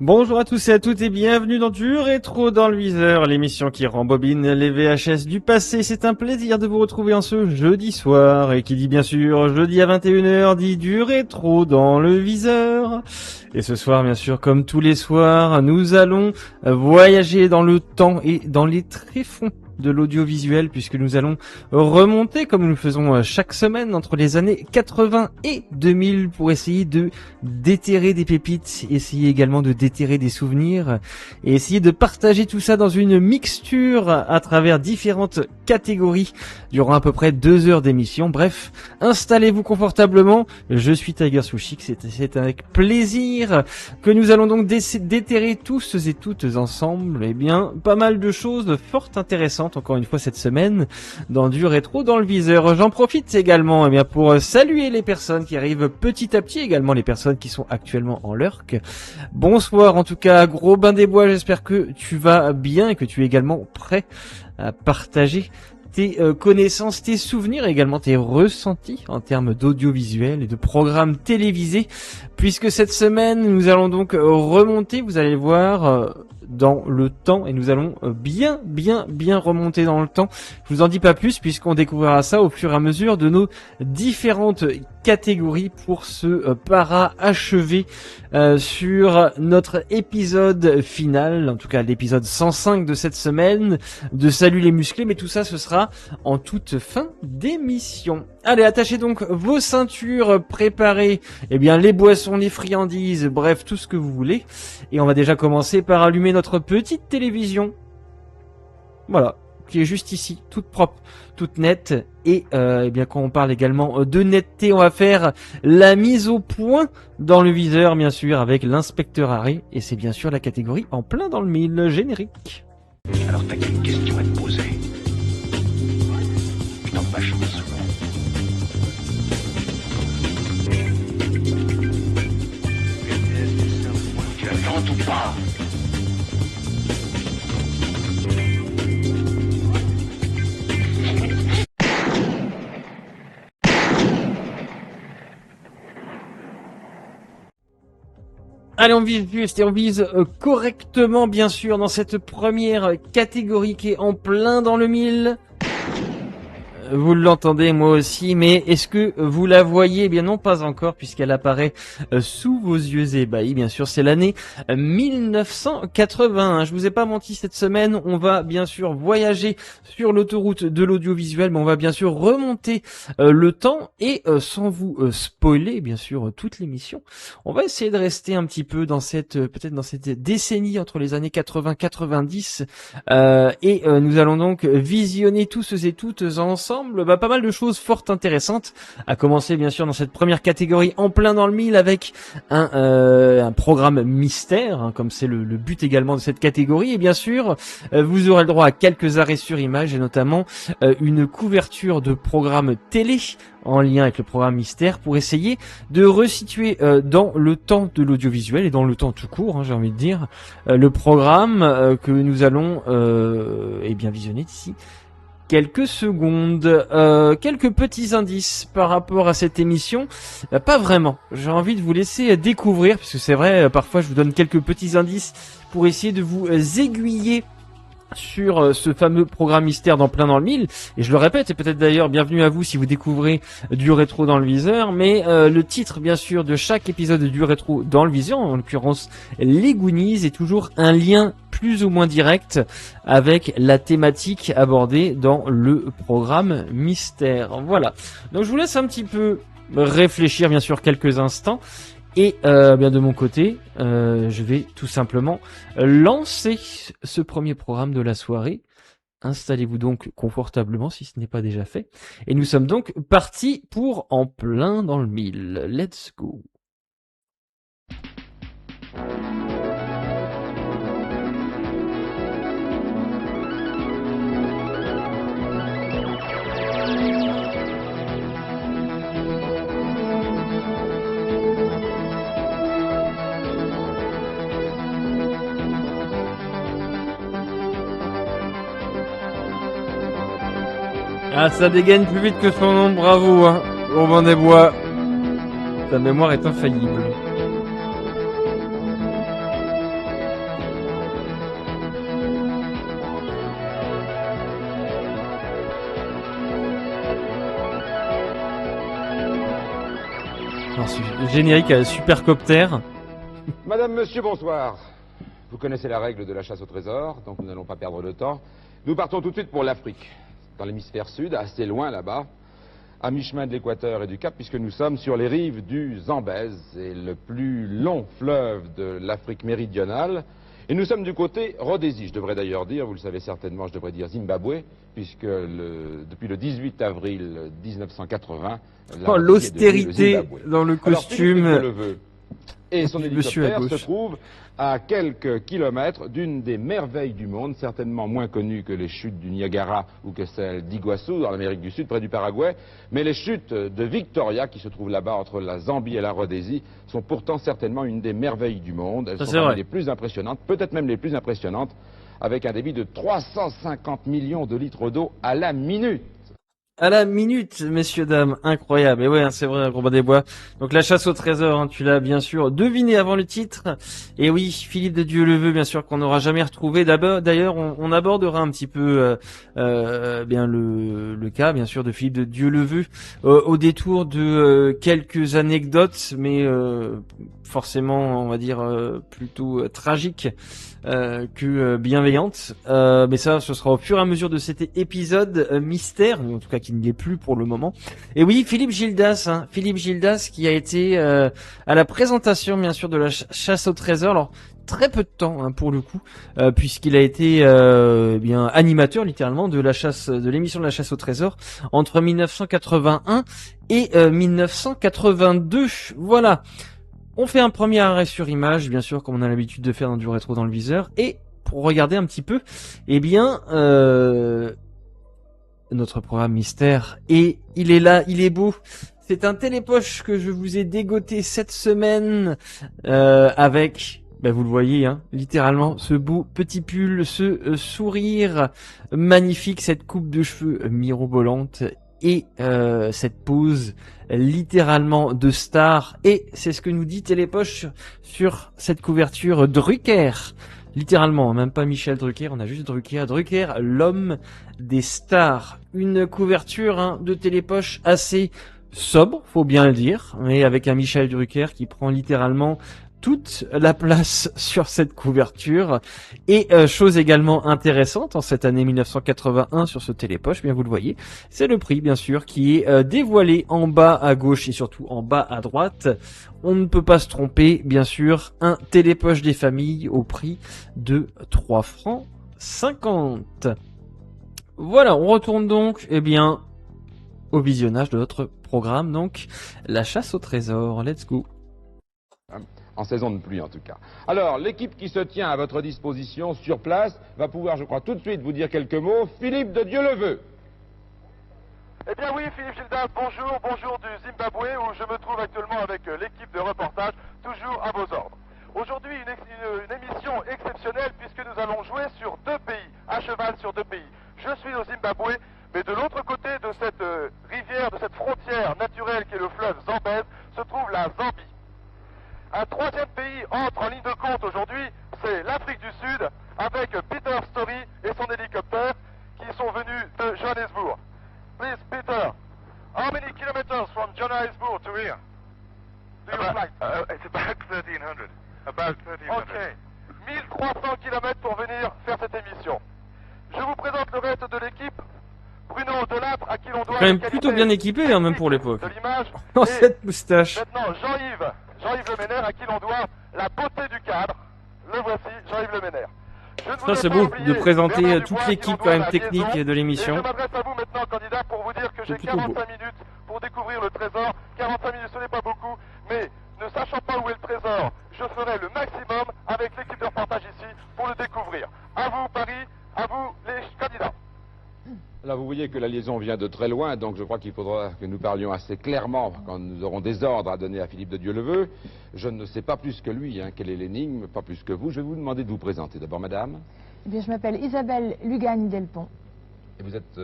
Bonjour à tous et à toutes et bienvenue dans du Rétro dans le Viseur, l'émission qui rembobine les VHS du passé. C'est un plaisir de vous retrouver en ce jeudi soir, et qui dit bien sûr jeudi à 21h dit du Rétro dans le Viseur. Et ce soir, bien sûr, comme tous les soirs, nous allons voyager dans le temps et dans les tréfonds de l'audiovisuel, puisque nous allons remonter, comme nous le faisons chaque semaine, entre les années 80 et 2000 pour essayer de déterrer des pépites, essayer également de déterrer des souvenirs et essayer de partager tout ça dans une mixture à travers différentes catégories durant à peu près 2 heures d'émission. Bref, installez-vous confortablement, je suis Tiger Sushi, c'est avec plaisir que nous allons donc déterrer tous et toutes ensemble, pas mal de choses fort intéressantes encore une fois cette semaine dans du Rétro dans le Viseur. J'en profite également pour saluer les personnes qui arrivent petit à petit, également les personnes qui sont actuellement en lurk. Bonsoir en tout cas, gros bain des bois, j'espère que tu vas bien et que tu es également prêt à partager tes connaissances, tes souvenirs, également tes ressentis en termes d'audiovisuel et de programmes télévisés, puisque cette semaine nous allons donc remonter, vous allez voir, dans le temps, et nous allons bien remonter dans le temps. Je vous en dis pas plus puisqu'on découvrira ça au fur et à mesure de nos différentes catégories pour se para-achever sur notre épisode final, en tout cas l'épisode 105 de cette semaine de Salut les musclés, mais tout ça ce sera en toute fin d'émission. Allez, attachez donc vos ceintures, préparez les boissons, les friandises, bref tout ce que vous voulez, et on va déjà commencer par allumer notre petite télévision, voilà, qui est juste ici, toute propre, toute nette, et quand on parle également de netteté, on va faire la mise au point dans le viseur, bien sûr, avec l'inspecteur Harry, et c'est bien sûr la catégorie en plein dans le mille générique. Alors t'as qu'une question à te poser. Je tente ma chance. Tu la tentes ou pas? Allez, on vise juste et on vise correctement, bien sûr, dans cette première catégorie qui est en plein dans le mille. Vous l'entendez, moi aussi, mais est-ce que vous la voyez? Eh bien non, pas encore, puisqu'elle apparaît sous vos yeux ébahis. Bien sûr, c'est l'année 1981. Je vous ai pas menti, cette semaine, on va bien sûr voyager sur l'autoroute de l'audiovisuel, mais on va bien sûr remonter le temps, et sans vous spoiler, bien sûr, toute l'émission, on va essayer de rester un petit peu dans peut-être dans cette décennie entre les années 80-90, et nous allons donc visionner tous et toutes ensemble pas mal de choses fort intéressantes, à commencer bien sûr dans cette première catégorie en plein dans le mille avec un programme mystère, comme c'est le but également de cette catégorie, et bien sûr vous aurez le droit à quelques arrêts sur image, et notamment une couverture de programme télé en lien avec le programme mystère, pour essayer de resituer dans le temps de l'audiovisuel et dans le temps tout court, j'ai envie de dire, le programme que nous allons visionner d'ici quelques secondes. Quelques petits indices par rapport à cette émission, pas vraiment, j'ai envie de vous laisser découvrir, parce que c'est vrai, parfois je vous donne quelques petits indices pour essayer de vous aiguiller sur ce fameux programme mystère dans plein dans le mille. Et je le répète, et peut-être d'ailleurs bienvenue à vous si vous découvrez du Rétro dans le Viseur, mais le titre bien sûr de chaque épisode du Rétro dans le Viseur, en l'occurrence les Goonies, est toujours un lien plus ou moins direct avec la thématique abordée dans le programme mystère. Voilà, donc je vous laisse un petit peu réfléchir bien sûr quelques instants. Et de mon côté, je vais tout simplement lancer ce premier programme de la soirée. Installez-vous donc confortablement si ce n'est pas déjà fait. Et nous sommes donc partis pour En plein dans le mille. Let's go. Ah, ça dégaine plus vite que son nom, bravo, hein. Robin des Bois. Ta mémoire est infaillible. Alors, ce générique à Supercopter. Madame, monsieur, bonsoir. Vous connaissez la règle de la chasse au trésor, donc nous n'allons pas perdre de temps. Nous partons tout de suite pour l'Afrique, dans l'hémisphère sud, assez loin là-bas, à mi-chemin de l'équateur et du Cap, puisque nous sommes sur les rives du Zambèze, c'est le plus long fleuve de l'Afrique méridionale. Et nous sommes du côté Rhodésie, je devrais d'ailleurs dire, vous le savez certainement, je devrais dire Zimbabwe, puisque depuis le 18 avril 1980... Oh, l'austérité dans le costume. Alors, Philippe Deleveux et son Monsieur à hélicoptère gauche. se trouve à quelques kilomètres d'une des merveilles du monde, certainement moins connue que les chutes du Niagara ou que celles d'Iguassou dans l'Amérique du Sud, près du Paraguay, mais les chutes de Victoria, qui se trouvent là-bas entre la Zambie et la Rhodésie, sont pourtant certainement une des merveilles du monde. Elles Ça, sont c'est parmi vrai. les plus impressionnantes, peut-être même les plus impressionnantes, avec un débit de 350 millions de litres d'eau à la minute. À la minute, messieurs, dames, incroyable. Et ouais, hein, c'est vrai, Robin des Bois. Donc la chasse au trésor, hein, tu l'as bien sûr deviné avant le titre. Et oui, Philippe de Dieuleveux, bien sûr, qu'on n'aura jamais retrouvé. D'ailleurs, on abordera un petit peu bien le cas, bien sûr, de Philippe de Dieuleveux au détour de quelques anecdotes, mais forcément, on va dire plutôt tragiques que bienveillantes. Mais ça, ce sera au fur et à mesure de cet épisode mystère, ou en tout cas qui ne l'est plus pour le moment. Et oui, Philippe Gildas, hein, Philippe Gildas qui a été à la présentation, bien sûr, de la chasse au trésor. Alors très peu de temps, hein, pour le coup, puisqu'il a été bien animateur littéralement de la chasse, de l'émission de la chasse au trésor entre 1981 et 1982. Voilà. On fait un premier arrêt sur image, bien sûr, comme on a l'habitude de faire dans du rétro dans le viseur, et pour regarder un petit peu, eh bien, notre programme mystère, et il est là, il est beau. C'est un télépoche que je vous ai dégoté cette semaine avec, ben vous le voyez, hein, littéralement, ce beau petit pull, ce sourire magnifique, cette coupe de cheveux mirobolante et cette pose littéralement de star. Et c'est ce que nous dit Télépoche sur cette couverture Drucker. Littéralement, même pas Michel Drucker, on a juste Drucker. Drucker, l'homme des stars. Une couverture, hein, de Télépoche assez sobre, faut bien le dire, mais avec un Michel Drucker qui prend littéralement toute la place sur cette couverture. Et chose également intéressante en cette année 1981 sur ce télépoche, bien vous le voyez, c'est le prix bien sûr qui est dévoilé en bas à gauche et surtout en bas à droite. On ne peut pas se tromper, bien sûr, un télépoche des familles au prix de 3 francs 50. Voilà, on retourne donc, eh bien, au visionnage de notre programme, donc la chasse au trésor. Let's go. En saison de pluie en tout cas. Alors, l'équipe qui se tient à votre disposition sur place va pouvoir, je crois, tout de suite vous dire quelques mots. Philippe de Dieuleveux. Eh bien oui, Philippe Gildas, bonjour, bonjour du Zimbabwe où je me trouve actuellement avec l'équipe de reportage, toujours à vos ordres. Aujourd'hui, une émission exceptionnelle puisque nous allons jouer sur deux pays, à cheval sur deux pays. Je suis au Zimbabwe, mais de l'autre côté de cette rivière, de cette frontière naturelle qui est le fleuve Zambèze, se trouve la Zambie. Un troisième pays entre en ligne de compte aujourd'hui, c'est l'Afrique du Sud, avec Peter Story et son hélicoptère qui sont venus de Johannesburg. Please, Peter, how many kilometers from Johannesburg to here? Do you fly? It's about 1,300. About 1,300. Ok. 1300 kilomètres pour venir faire cette émission. Je vous présente le reste de l'équipe. Bruno Delattre, à qui l'on doit... Quand même plutôt bien équipé, hein, même pour l'époque. De l'image. Oh, Et cette moustache. maintenant, Jean-Yves Le Ménère, à qui l'on doit la beauté du cadre. Le voici, Jean-Yves Le Ménère. Je ne Ça voudrais c'est pas beau oublier de présenter Bernard toute Dubois, l'équipe qui quand l'on même doit la technique liaison. de Et l'émission. je m'adresse à vous maintenant, candidat, pour vous dire que j'ai C'est plutôt 45 minutes pour découvrir le trésor. 45 minutes, ce n'est pas beaucoup, mais ne sachant pas où est le trésor, je ferai le maximum avec l'équipe de reportage ici pour le découvrir. À vous, Paris, à vous, les candidats. Là, vous voyez que la liaison vient de très loin, donc je crois qu'il faudra que nous parlions assez clairement quand nous aurons des ordres à donner à Philippe de Dieuleveux. Je ne sais pas plus que lui, hein, quelle est l'énigme, pas plus que vous. Je vais vous demander de vous présenter. D'abord, madame. Eh bien, je m'appelle Isabelle Lugagne-Delpont. Et vous êtes...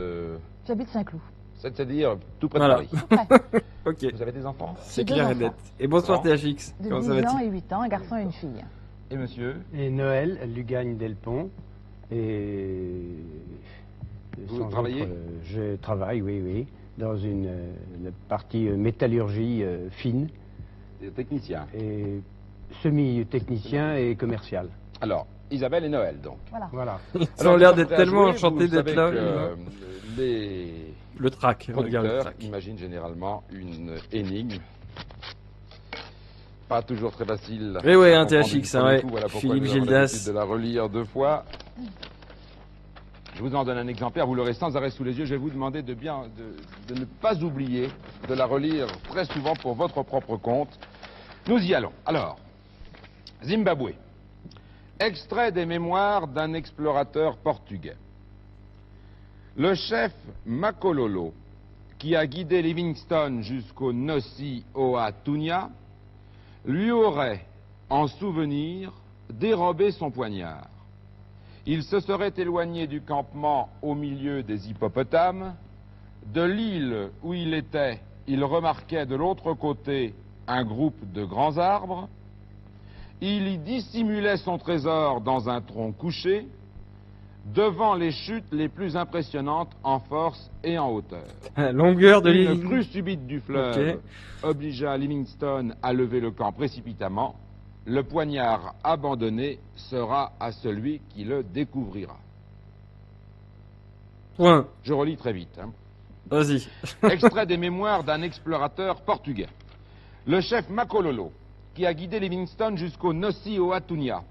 J'habite Saint-Cloud. c'est-à-dire tout près Voilà. de Paris. Ouais, Ok, Vous avez des enfants? c'est deux clair et enfants. net. Et bonsoir Bon. THX, de comment ça 10 ans va-t-il? et 8 ans, un garçon et une fille. Et monsieur? Et Noël Lugagne-Delpont. Et. Vous sans travaillez je travaille, oui, dans une partie métallurgie fine. technicien. Et semi-technicien et commercial. Alors, Isabelle et Noël, donc. Voilà. Ils Alors, ont l'air nous sommes d'être prêts à tellement jouer. enchantés Vous d'être savez là. que, les Le track, regarde le producteurs track. imaginent généralement une énigme. Pas toujours très facile. Eh ouais, à un comprendre THX, du premier ouais. coup. Voilà pourquoi Philippe nous avons Gildas. l'habitude de la relire 2 fois. Je vous en donne un exemplaire, vous l'aurez sans arrêt sous les yeux. Je vais vous demander de ne pas oublier de la relire très souvent pour votre propre compte. Nous y allons. Alors, Zimbabwe. Extrait des mémoires d'un explorateur portugais. Le chef Makololo, qui a guidé Livingstone jusqu'au Nossi Oatunya, lui aurait, en souvenir, dérobé son poignard. Il se serait éloigné du campement au milieu des hippopotames. De l'île où il était, il remarquait de l'autre côté un groupe de grands arbres. Il y dissimulait son trésor dans un tronc couché, devant les chutes les plus impressionnantes en force et en hauteur. Longueur de Une ligne. crue subite du fleuve Ok. obligea Livingstone à lever le camp précipitamment. Le poignard abandonné sera à celui qui le découvrira. Point. Je relis très vite. Vas-y. Extrait des mémoires d'un explorateur portugais. Le chef Makololo, qui a guidé Livingstone jusqu'au Nossi Oatunya,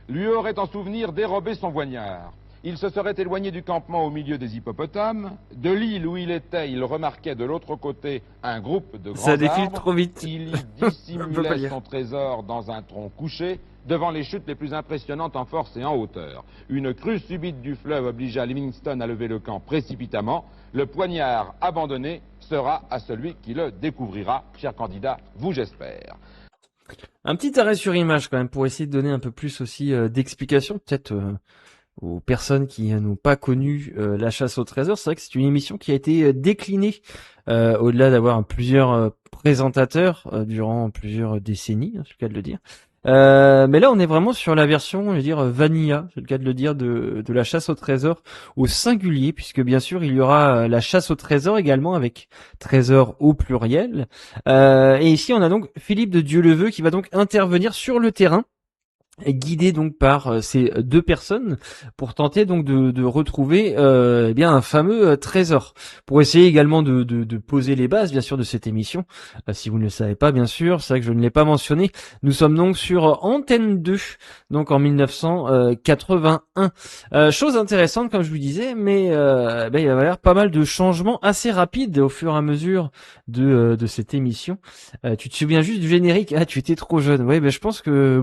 lui aurait en souvenir dérobé son poignard. Il se serait éloigné du campement au milieu des hippopotames. De l'île où il était, il remarquait de l'autre côté un groupe de grands Ça défile arbres. trop vite. Il y On peut pas dissimulait lire. son trésor dans un tronc couché, devant les chutes les plus impressionnantes en force et en hauteur. Une crue subite du fleuve obligea Livingstone à lever le camp précipitamment. Le poignard abandonné sera à celui qui le découvrira. Cher candidat, vous j'espère. Un petit arrêt sur image quand même pour essayer de donner un peu plus aussi d'explications peut-être aux personnes qui n'ont pas connu la chasse au trésor. C'est vrai que c'est une émission qui a été déclinée au-delà d'avoir plusieurs présentateurs durant plusieurs décennies, c'est le cas de le dire. Mais là, on est vraiment sur la version, je veux dire, vanilla, c'est le cas de le dire, de la chasse au trésor au singulier, puisque bien sûr, il y aura la chasse au trésor également avec trésor au pluriel. Et ici, on a donc Philippe de Dieuleveux qui va donc intervenir sur le terrain, guidé donc par ces 2 personnes pour tenter donc de retrouver eh bien un fameux trésor, pour essayer également de poser les bases bien sûr de cette émission. Si vous ne le savez pas bien sûr, c'est vrai que je ne l'ai pas mentionné, nous sommes donc sur Antenne 2 donc en 1981. Chose intéressante comme je vous disais, mais il va y avoir pas mal de changements assez rapides au fur et à mesure de cette émission. Tu te souviens juste du générique? Ah, tu étais trop jeune. Ouais, je pense que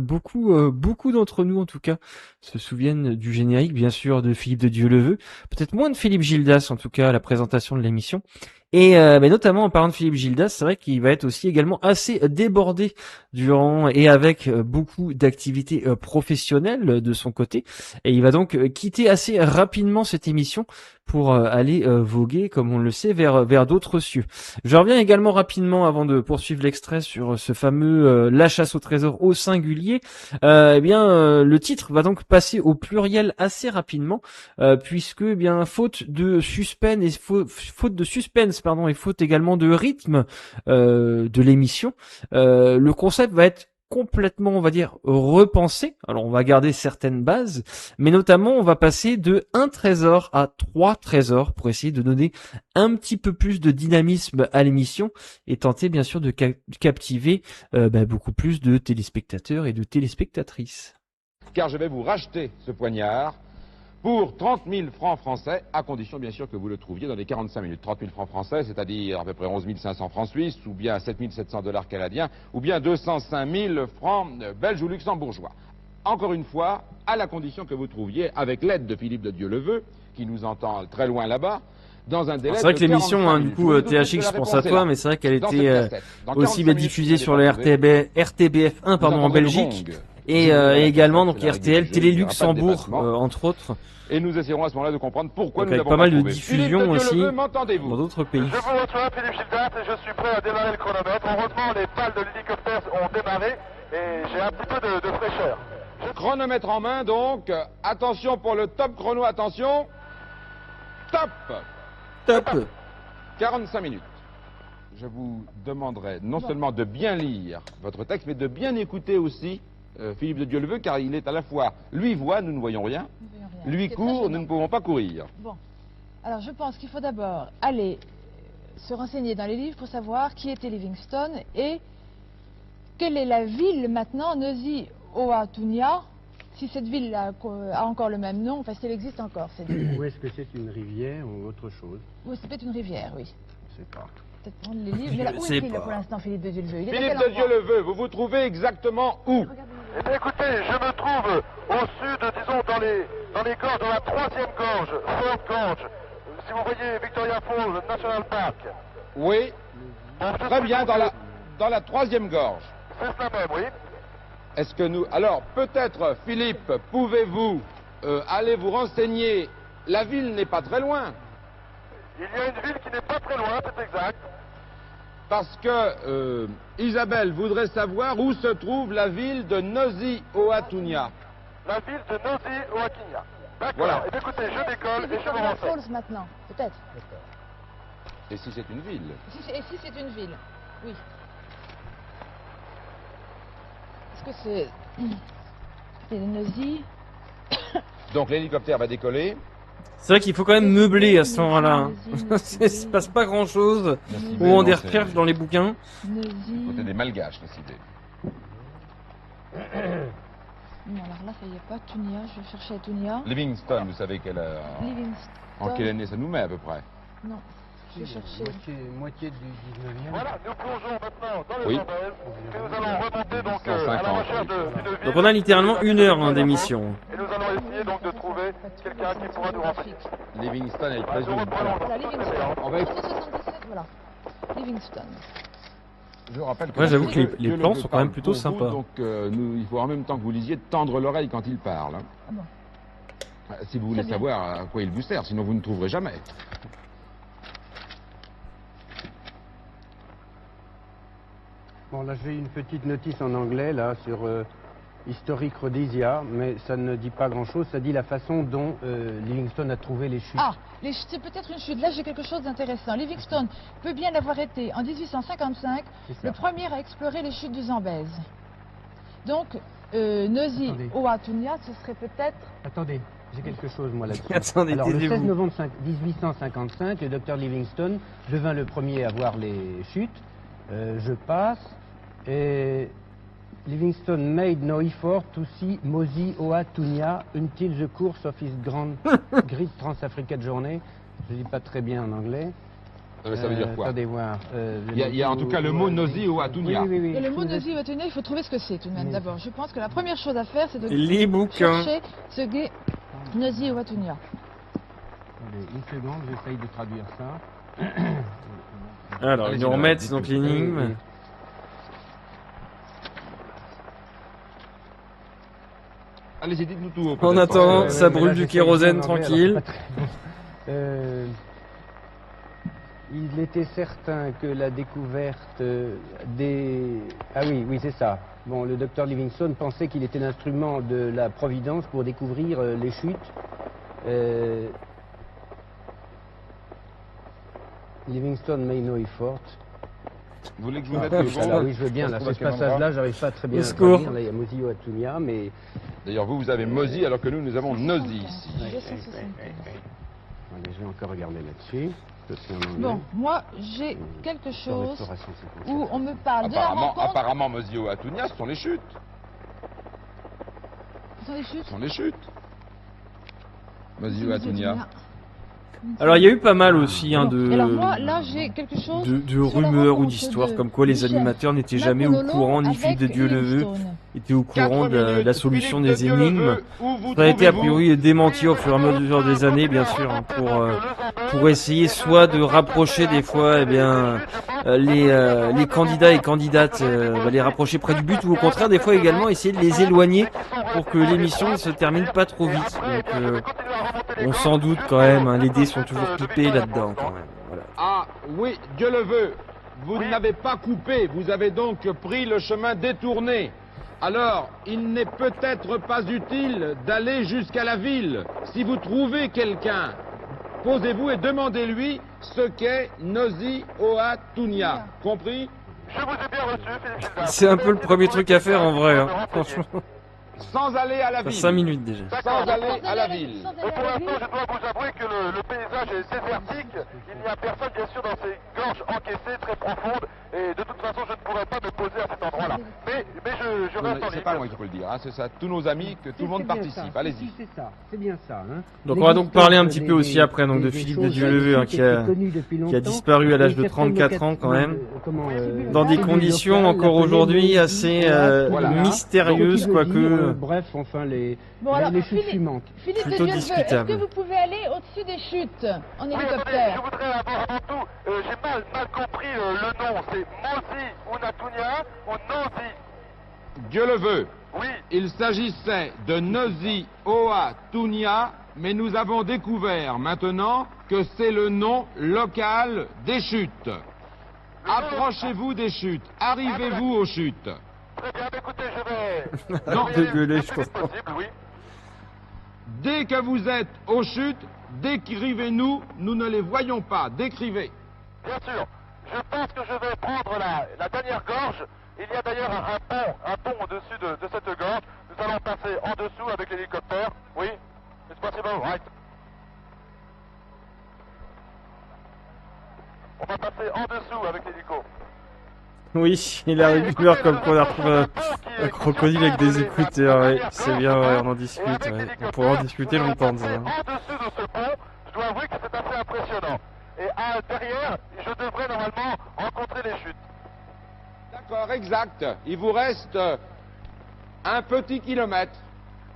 beaucoup d'entre nous, en tout cas, se souviennent du générique, bien sûr, de Philippe de Dieuleveux. Peut-être moins de Philippe Gildas, en tout cas, à la présentation de l'émission. Et notamment en parlant de Philippe Gildas, c'est vrai qu'il va être aussi également assez débordé durant et avec beaucoup d'activités professionnelles de son côté. Et il va donc quitter assez rapidement cette émission pour aller voguer, comme on le sait, vers d'autres cieux. Je reviens également rapidement avant de poursuivre l'extrait sur ce fameux La chasse au trésor au singulier. Le titre va donc passer au pluriel assez rapidement, puisque faute de suspense et faute également de rythme de l'émission, le concept va être complètement, on va dire, repensé. Alors, on va garder certaines bases, mais notamment, on va passer de 1 trésor à 3 trésors pour essayer de donner un petit peu plus de dynamisme à l'émission et tenter, bien sûr, de captiver beaucoup plus de téléspectateurs et de téléspectatrices. Car je vais vous racheter ce poignard pour 30 000 francs français, à condition bien sûr que vous le trouviez dans les 45 minutes. 30 000 francs français, c'est-à-dire à peu près 11 500 francs suisses, ou bien 7 700 $ canadiens, ou bien 205 000 francs belges ou luxembourgeois. Encore une fois, à la condition que vous trouviez, avec l'aide de Philippe de Dieuleveux, qui nous entend très loin là-bas, dans un délai C'est vrai de que l'émission, 45 du minutes. coup, Je vous dis tout de suite THX, que je la pense à réponse est toi, là. mais c'est vrai qu'elle Dans était cette cassette. Dans aussi 45 diffusée minutes, sur vous le allez trouver. RTBF1 en entendrez le Belgique. gong. Et Vous verrez également la donc règle du RTL, jeu, Télé il n'y aura pas de Luxembourg, dépassement. entre autres. Et nous essaierons à ce moment-là de comprendre pourquoi Donc nous avec n'avons pas mal de trouvé. diffusion Philippe de aussi Dieuleveux, m'entendez-vous? dans d'autres pays. Je vous reçois, Philippe Gildas, et je suis prêt à démarrer le chronomètre. Heureusement, les pales de l'hélicoptère ont démarré et j'ai un petit peu de fraîcheur. Chronomètre en main donc. Attention pour le top chrono, attention. Top. Top. 45 minutes. je vous demanderai non seulement de bien lire votre texte, mais de bien écouter aussi Philippe de Dieuleveux, car il est à la fois, lui voit, nous ne voyons rien, Nous voyons rien. lui C'est court, très nous ne gênant. pouvons pas courir. Bon. Alors, je pense qu'il faut d'abord aller se renseigner dans les livres pour savoir qui était Livingstone et quelle est la ville maintenant, Nosy-Oatunya, si cette ville a encore le même nom, enfin si elle existe encore, cette ville. Ou est-ce que c'est une rivière ou autre chose? Oui, c'est peut-être une rivière, oui. Je sais pas. Peut-être prendre les livres. Mais là, où sais est-il là, pas. pour l'instant, Philippe de Dieuleveux? Il est à Philippe quel de endroit? Dieuleveux, vous vous trouvez exactement où? Eh bien, écoutez, je me trouve au sud, disons, dans les gorges, dans la troisième gorge, Fort Gorge. Si vous voyez Victoria Falls National Park. Oui, Bon, je très suis bien, trouvé- dans la troisième gorge. C'est cela même, oui. Est-ce que nous... Alors, peut-être, Philippe, pouvez-vous aller vous renseigner? La ville n'est pas très loin, Il y a une ville qui n'est pas très loin, c'est exact. parce que Isabelle voudrait savoir où se trouve la ville de Nosy-Oatunya. La ville de Nosy-Oatunya. D'accord. Voilà. Eh bien, écoutez, je décolle C'est et je me Victoria renseigne. Falls maintenant, peut-être. Et si c'est une ville? Et si c'est une ville? Oui. Est-ce que c'est... C'est Nosy? Donc l'hélicoptère va décoller. C'est vrai qu'il faut quand même meubler à ce moment-là. Il se passe pas grand-chose. Ou on des recherches dans les bouquins. Nosy... Côté des Malgaches, décidé. Non, alors là, ça y est pas. Tunia, je vais chercher Tunia. Livingston, vous savez Livingston. en quelle année ça nous met à peu près? Non, je vais chercher. Moitié du 19e. Voilà, nous plongeons maintenant dans les Oui. Andes et nous allons remonter donc à la 150, recherche d'une ville. Donc on a littéralement une heure hein, d'émission. Et nous allons essayer donc de trouver quelqu'un qui pourra nous renseigner. Livingston est Nous présume. reprenons Voilà, Livingston. On va- 1977, voilà. Livingston. Je rappelle que Ouais, j'avoue Dieu- que les Dieu le plans veut sont quand même parle plutôt pour vous, sympas. Donc il faut en même temps que vous lisiez tendre l'oreille quand il parle. hein. Ah bon. Si vous voulez Très bien. savoir à quoi il vous sert, sinon vous ne trouverez jamais. Bon, là, j'ai une petite notice en anglais, là, sur Historic Rhodesia, mais ça ne dit pas grand-chose. Ça dit la façon dont Livingstone a trouvé les chutes. Ah, c'est peut-être une chute. Là, j'ai quelque chose d'intéressant. Livingstone peut bien avoir été, en 1855, C'est ça. le premier à explorer les chutes du Zambèze. Donc, Nosy-Oatunya, ce serait peut-être... Attendez, j'ai quelque chose, moi, là-dessus. Attendez, Alors, le 16 taisez-vous. novembre 1855, le docteur Livingstone devint le premier à voir les chutes. Je passe. Et Livingstone made no effort to see Nosy-Oatunya until the course of his Great Trans-African Journey. Je ne dis pas très bien en anglais. Ça veut dire quoi? Attendez voir. Il y a en tout cas le mot Nosy-Oatunya. Oui, oui, oui. Et le mot Je vous ai- Nosy-Oatunya, il faut trouver ce que c'est tout de même Oui. d'abord. Je pense que la première chose à faire, c'est de Les bouquins. chercher ce qu'est Nosy-Oatunya. Attendez, une seconde, j'essaye de traduire ça. Alors, ils Allez-y, nous remettent dites-nous. donc l'énigme. Allez-y, dites-nous tout. En peut-être. attendant, Ouais, ça mais brûle là, du j'essaye kérosène en anglais, alors tranquille. c'est pas très bon. Il était certain que la découverte des... Ah oui, oui, c'est ça. Bon, le docteur Livingstone pensait qu'il était l'instrument de la Providence pour découvrir les chutes. Livingstone made no effort. Vous voulez que je vous Ah, mette le putain. bon? Alors oui, je veux bien, Ça là, se ce trouve à quel passage-là, endroit j'arrive pas très bien Au à secours. traduire. Là, il y a Nosy-Oatunya, mais... D'ailleurs, vous avez Mosy alors que nous avons Nosy ici. 275. Allez, je vais encore regarder là-dessus. Je suis en anglais. Bon, moi, j'ai quelque Sur chose l'exploration 57. où on me parle de la Apparemment, rencontre... apparemment Nosy-Oatunya, ce sont les chutes. Ce sont les chutes. Ce sont les chutes. Nosy-Oatunya. Alors, il y a eu pas mal aussi hein, Bon, de, et alors moi, là, j'ai quelque chose de sur la rumeurs ou rencontre d'histoires de comme quoi les Michel animateurs n'étaient jamais au Napololo courant, ni avec Philippe de Dieuleveux Livingstone. était au courant de la solution des Philippe de énigmes. Dieuleveux, où vous Ça a été a trouvez-vous? priori démenti au fur et à mesure des années, bien sûr, hein, pour essayer soit de rapprocher des fois, eh bien, les candidats et candidates, les rapprocher près du but, ou au contraire, des fois également essayer de les éloigner pour que l'émission ne se termine pas trop vite. Donc, on s'en doute quand même, hein, les dés sont toujours pipés là-dedans, quand même. Voilà. Ah oui, Dieu le veut. Vous n'avez pas coupé, vous avez donc pris le chemin détourné. Alors, il n'est peut-être pas utile d'aller jusqu'à la ville. Si vous trouvez quelqu'un, posez-vous et demandez-lui ce qu'est Nosy Oa-Tunya. Compris? Je vous ai bien reçu, Philippe Gilda. C'est un peu le premier truc à faire en vrai, hein. Franchement. Sans aller à la Ça fait ville. 5 minutes déjà. Sans aller à la ville. Sans aller Et pour à la l'instant, ville. je dois vous avouer que le paysage est désertique. Il n'y a personne, bien sûr, dans ces gorges encaissées, très profondes. Et de toute façon, je ne pourrais pas me poser à cet endroit-là. Mais je reste en C'est ligne. pas moi qu'il faut le dire, hein, c'est ça, tous nos amis, que tout le monde C'est bien participe. ça. Allez-y. C'est ça, c'est bien ça. Hein. Donc Les on va donc histoires parler un de- petit des- peu aussi des- après donc de des Philippe choses de Dieuleveux hein, qui étaient connues depuis qui a longtemps. disparu à l'âge de Et 34 ans quand même. Dans des cellules conditions locales, encore appelées aujourd'hui Nosy assez Oa-Tunya. mystérieuses, Ce qui veut dire, quoique bref, enfin les Bon, chutes fumantes. Philippe de Plutôt Dieuleveux, est-ce discutable. que vous pouvez aller au-dessus des chutes en Oui, attendez, je hélicoptère? voudrais avant tout, j'ai mal compris le nom. C'est Mosi Oa-Tunya ou Nosy? Dieu le veut. Oui, Il s'agissait de Nosy Oa-Tunya, mais nous avons découvert maintenant que c'est le nom local des chutes. Approchez-vous des chutes, arrivez-vous aux chutes. très bien. Écoutez, je vais... Non, je vais y aller dégueuler, le je plus vite pense. possible, oui. Dès que vous êtes aux chutes, décrivez-nous, nous ne les voyons pas, décrivez. Bien sûr. Je pense que je vais prendre la dernière gorge. Il y a d'ailleurs un pont au-dessus de cette gorge. Nous allons passer en dessous avec l'hélicoptère. Oui, it's possible, right. On va passer en dessous avec l'hélico. oui, il a rumeur comme qu'on a retrouvé un crocodile avec des écouteurs, ouais. C'est bien, ouais, on en discute, ouais. On pourra en discuter longtemps de ça. hein. En dessous de ce pont, je dois avouer que c'est assez impressionnant. Et derrière, je devrais normalement rencontrer les chutes. D'accord, exact. Il vous reste un petit kilomètre.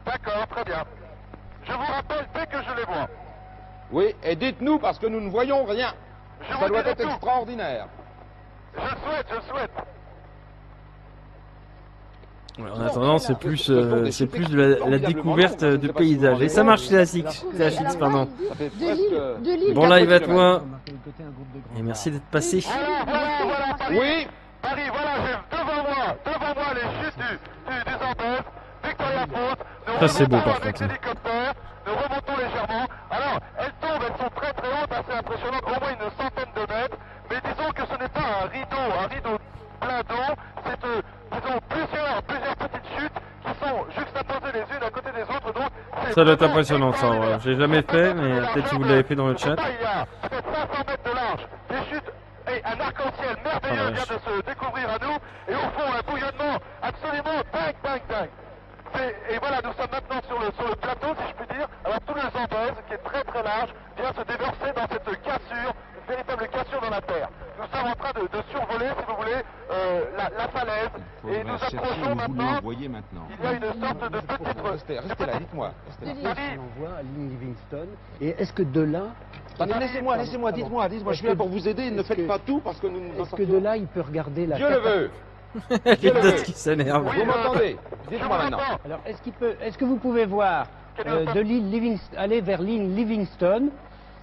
D'accord, très bien. Je vous rappelle dès que je les vois. Oui, et dites-nous parce que nous ne voyons rien. Je Ça vous doit dirai être tout. extraordinaire. Je le souhaite. Ouais, en attendant, c'est plus de la découverte de paysages. Et ça marche, c'est la Six, pardon. Ça fait De presque... l'île Bon live à toi, Remarquez le côté, un groupe de grands et merci d'être passé. Voilà, Paris. Oui, Paris, voilà, j'ai devant moi les chutes du Zambèze, Victoria Falls. Nous Ça, c'est beau, remontons par avec contre. l'hélicoptère, nous remontons légèrement. Alors, elles tombent, elles sont très très hautes, assez impressionnantes, au moins une centaine de mètres. Mais disons que ce n'est pas un rideau plein d'eau, c'est disons plusieurs petites chutes qui sont juxtaposées les unes à côté des autres. Donc, c'est Ça doit être vraiment impressionnant, ça, extraordinaire. ouais. J'ai jamais fait, mais peut-être que vous l'avez fait dans le chat. Il y a peut-être 500 mètres de large, des chutes et un arc-en-ciel merveilleux Ah, la vient de se découvrir à nous. Et au fond, un bouillonnement absolument dingue. Et voilà, nous sommes maintenant sur le plateau, si je puis dire. Alors tout le Zambèze, qui est très très large, vient se déverser dans cette cassure, une véritable cassure dans la terre. Nous sommes en train de survoler, si vous voulez, la falaise. Et nous approchons maintenant. maintenant. Il y a une sorte de petite... Restez là, dites-moi. On voit à l'île Livingston. Et est-ce que de là, Attendez, laissez-moi, dites-moi, je suis là pour vous aider, ne faites pas tout parce que nous nous en est-ce que de là il peut regarder la Dieu le veut. Il y a d'autres qui s'énervent. Vous m'entendez? Je Dites-moi vous maintenant. entends. Alors, est-ce que vous pouvez voir de l'île Livingston, aller vers l'île Livingston?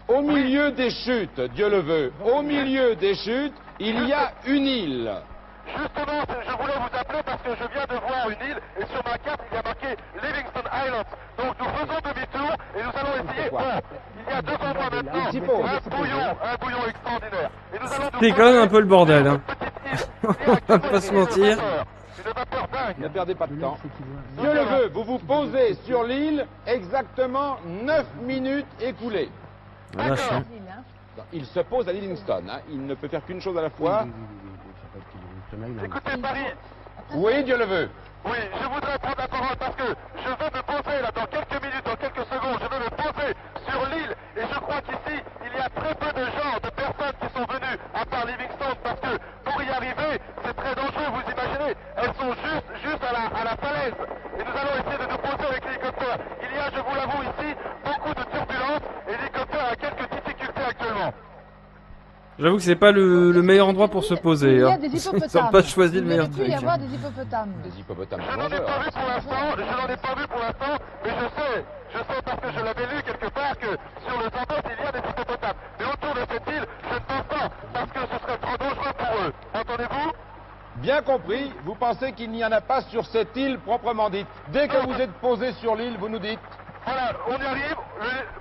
Au milieu des chutes, Dieu le veut, au milieu des chutes, il y a une île. Justement, je voulais vous appeler parce que je viens de voir une île et sur ma carte il y a marqué Livingston Island. Donc nous faisons demi-tour et nous allons essayer. Bon, il y a devant moi maintenant un bouillon extraordinaire. Et nous allons nous C'est quand même un peu le bordel, poser hein. sur une petite île. Il y a On va pas se mentir. Une vapeur dingue. Ne perdez pas de temps. Dieu le veut, vous vous posez sur l'île exactement 9 minutes écoulées. La vache, hein. Il se pose à Livingston, hein. Il ne peut faire qu'une chose à la fois. Écoutez Paris, Oui, Dieu le veut. oui, je voudrais prendre la parole parce que je vais me poser là dans quelques minutes, dans quelques secondes, je vais me poser sur l'île et je crois qu'ici il y a très peu de gens, de personnes qui sont venues à part Livingston parce que pour y arriver c'est très dangereux, vous imaginez, elles sont juste à la falaise et nous allons essayer de nous poser avec l'hélicoptère. Il y a, je vous l'avoue ici, beaucoup de turbulences et l'hélicoptère a quelques difficultés actuellement. J'avoue que c'est pas le meilleur endroit pour se poser. Il y a Hein. des Ils hippopotames. ont pas choisi le Il meilleur aurait pu truc. y avoir hein. des hippopotames. Des hippopotames Je n'en ai pas vu pour l'instant, mais je sais parce que je l'avais lu quelque part que sur le Zambèze il y a des hippopotames. Mais autour de cette île, je ne pense pas, parce que ce serait trop dangereux pour eux. Entendez-vous? Bien compris, vous pensez qu'il n'y en a pas sur cette île proprement dite. Dès que vous êtes posé sur l'île, vous nous dites. Voilà, on y arrive.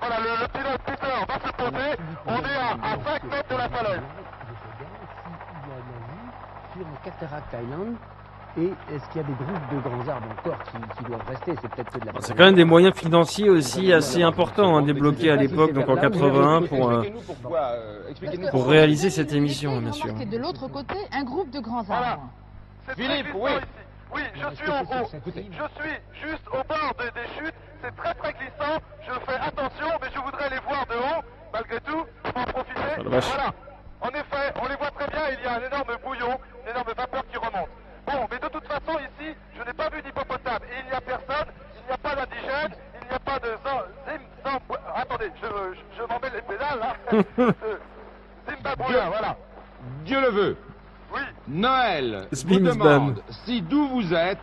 Voilà, le pilote Peter va se poser. On est à 5 mètres de la falaise. S'il y a de la vie sur le Cataract Island, et est-ce qu'il y a des groupes de grands arbres encore qui doivent rester? C'est peut-être que de la... C'est quand même des moyens financiers aussi assez importants hein, débloqués à l'époque, donc en 81, Expliquez-nous pourquoi, expliquez-nous pour pourquoi. réaliser cette émission, bien sûr. De l'autre côté, un groupe de grands Voilà. arbres. C'est Philippe, très glissant oui. ici. Oui, je suis juste au bord des chutes. C'est très très glissant. Je fais attention, mais je voudrais les voir de haut, malgré tout, pour en profiter. Oh la vache. Voilà. En effet, on les voit très bien. Il y a un énorme bouillon, une énorme vapeur qui remonte. Bon, mais de toute façon, ici, je n'ai pas vu d'hippopotame. Et il n'y a personne, il n'y a pas d'indigène, il n'y a pas de attendez, je m'en mets les pédales, là. Zimbabwe, voilà. Dieu le veut. Oui. Noël vous Sbim, demande si d'où vous êtes,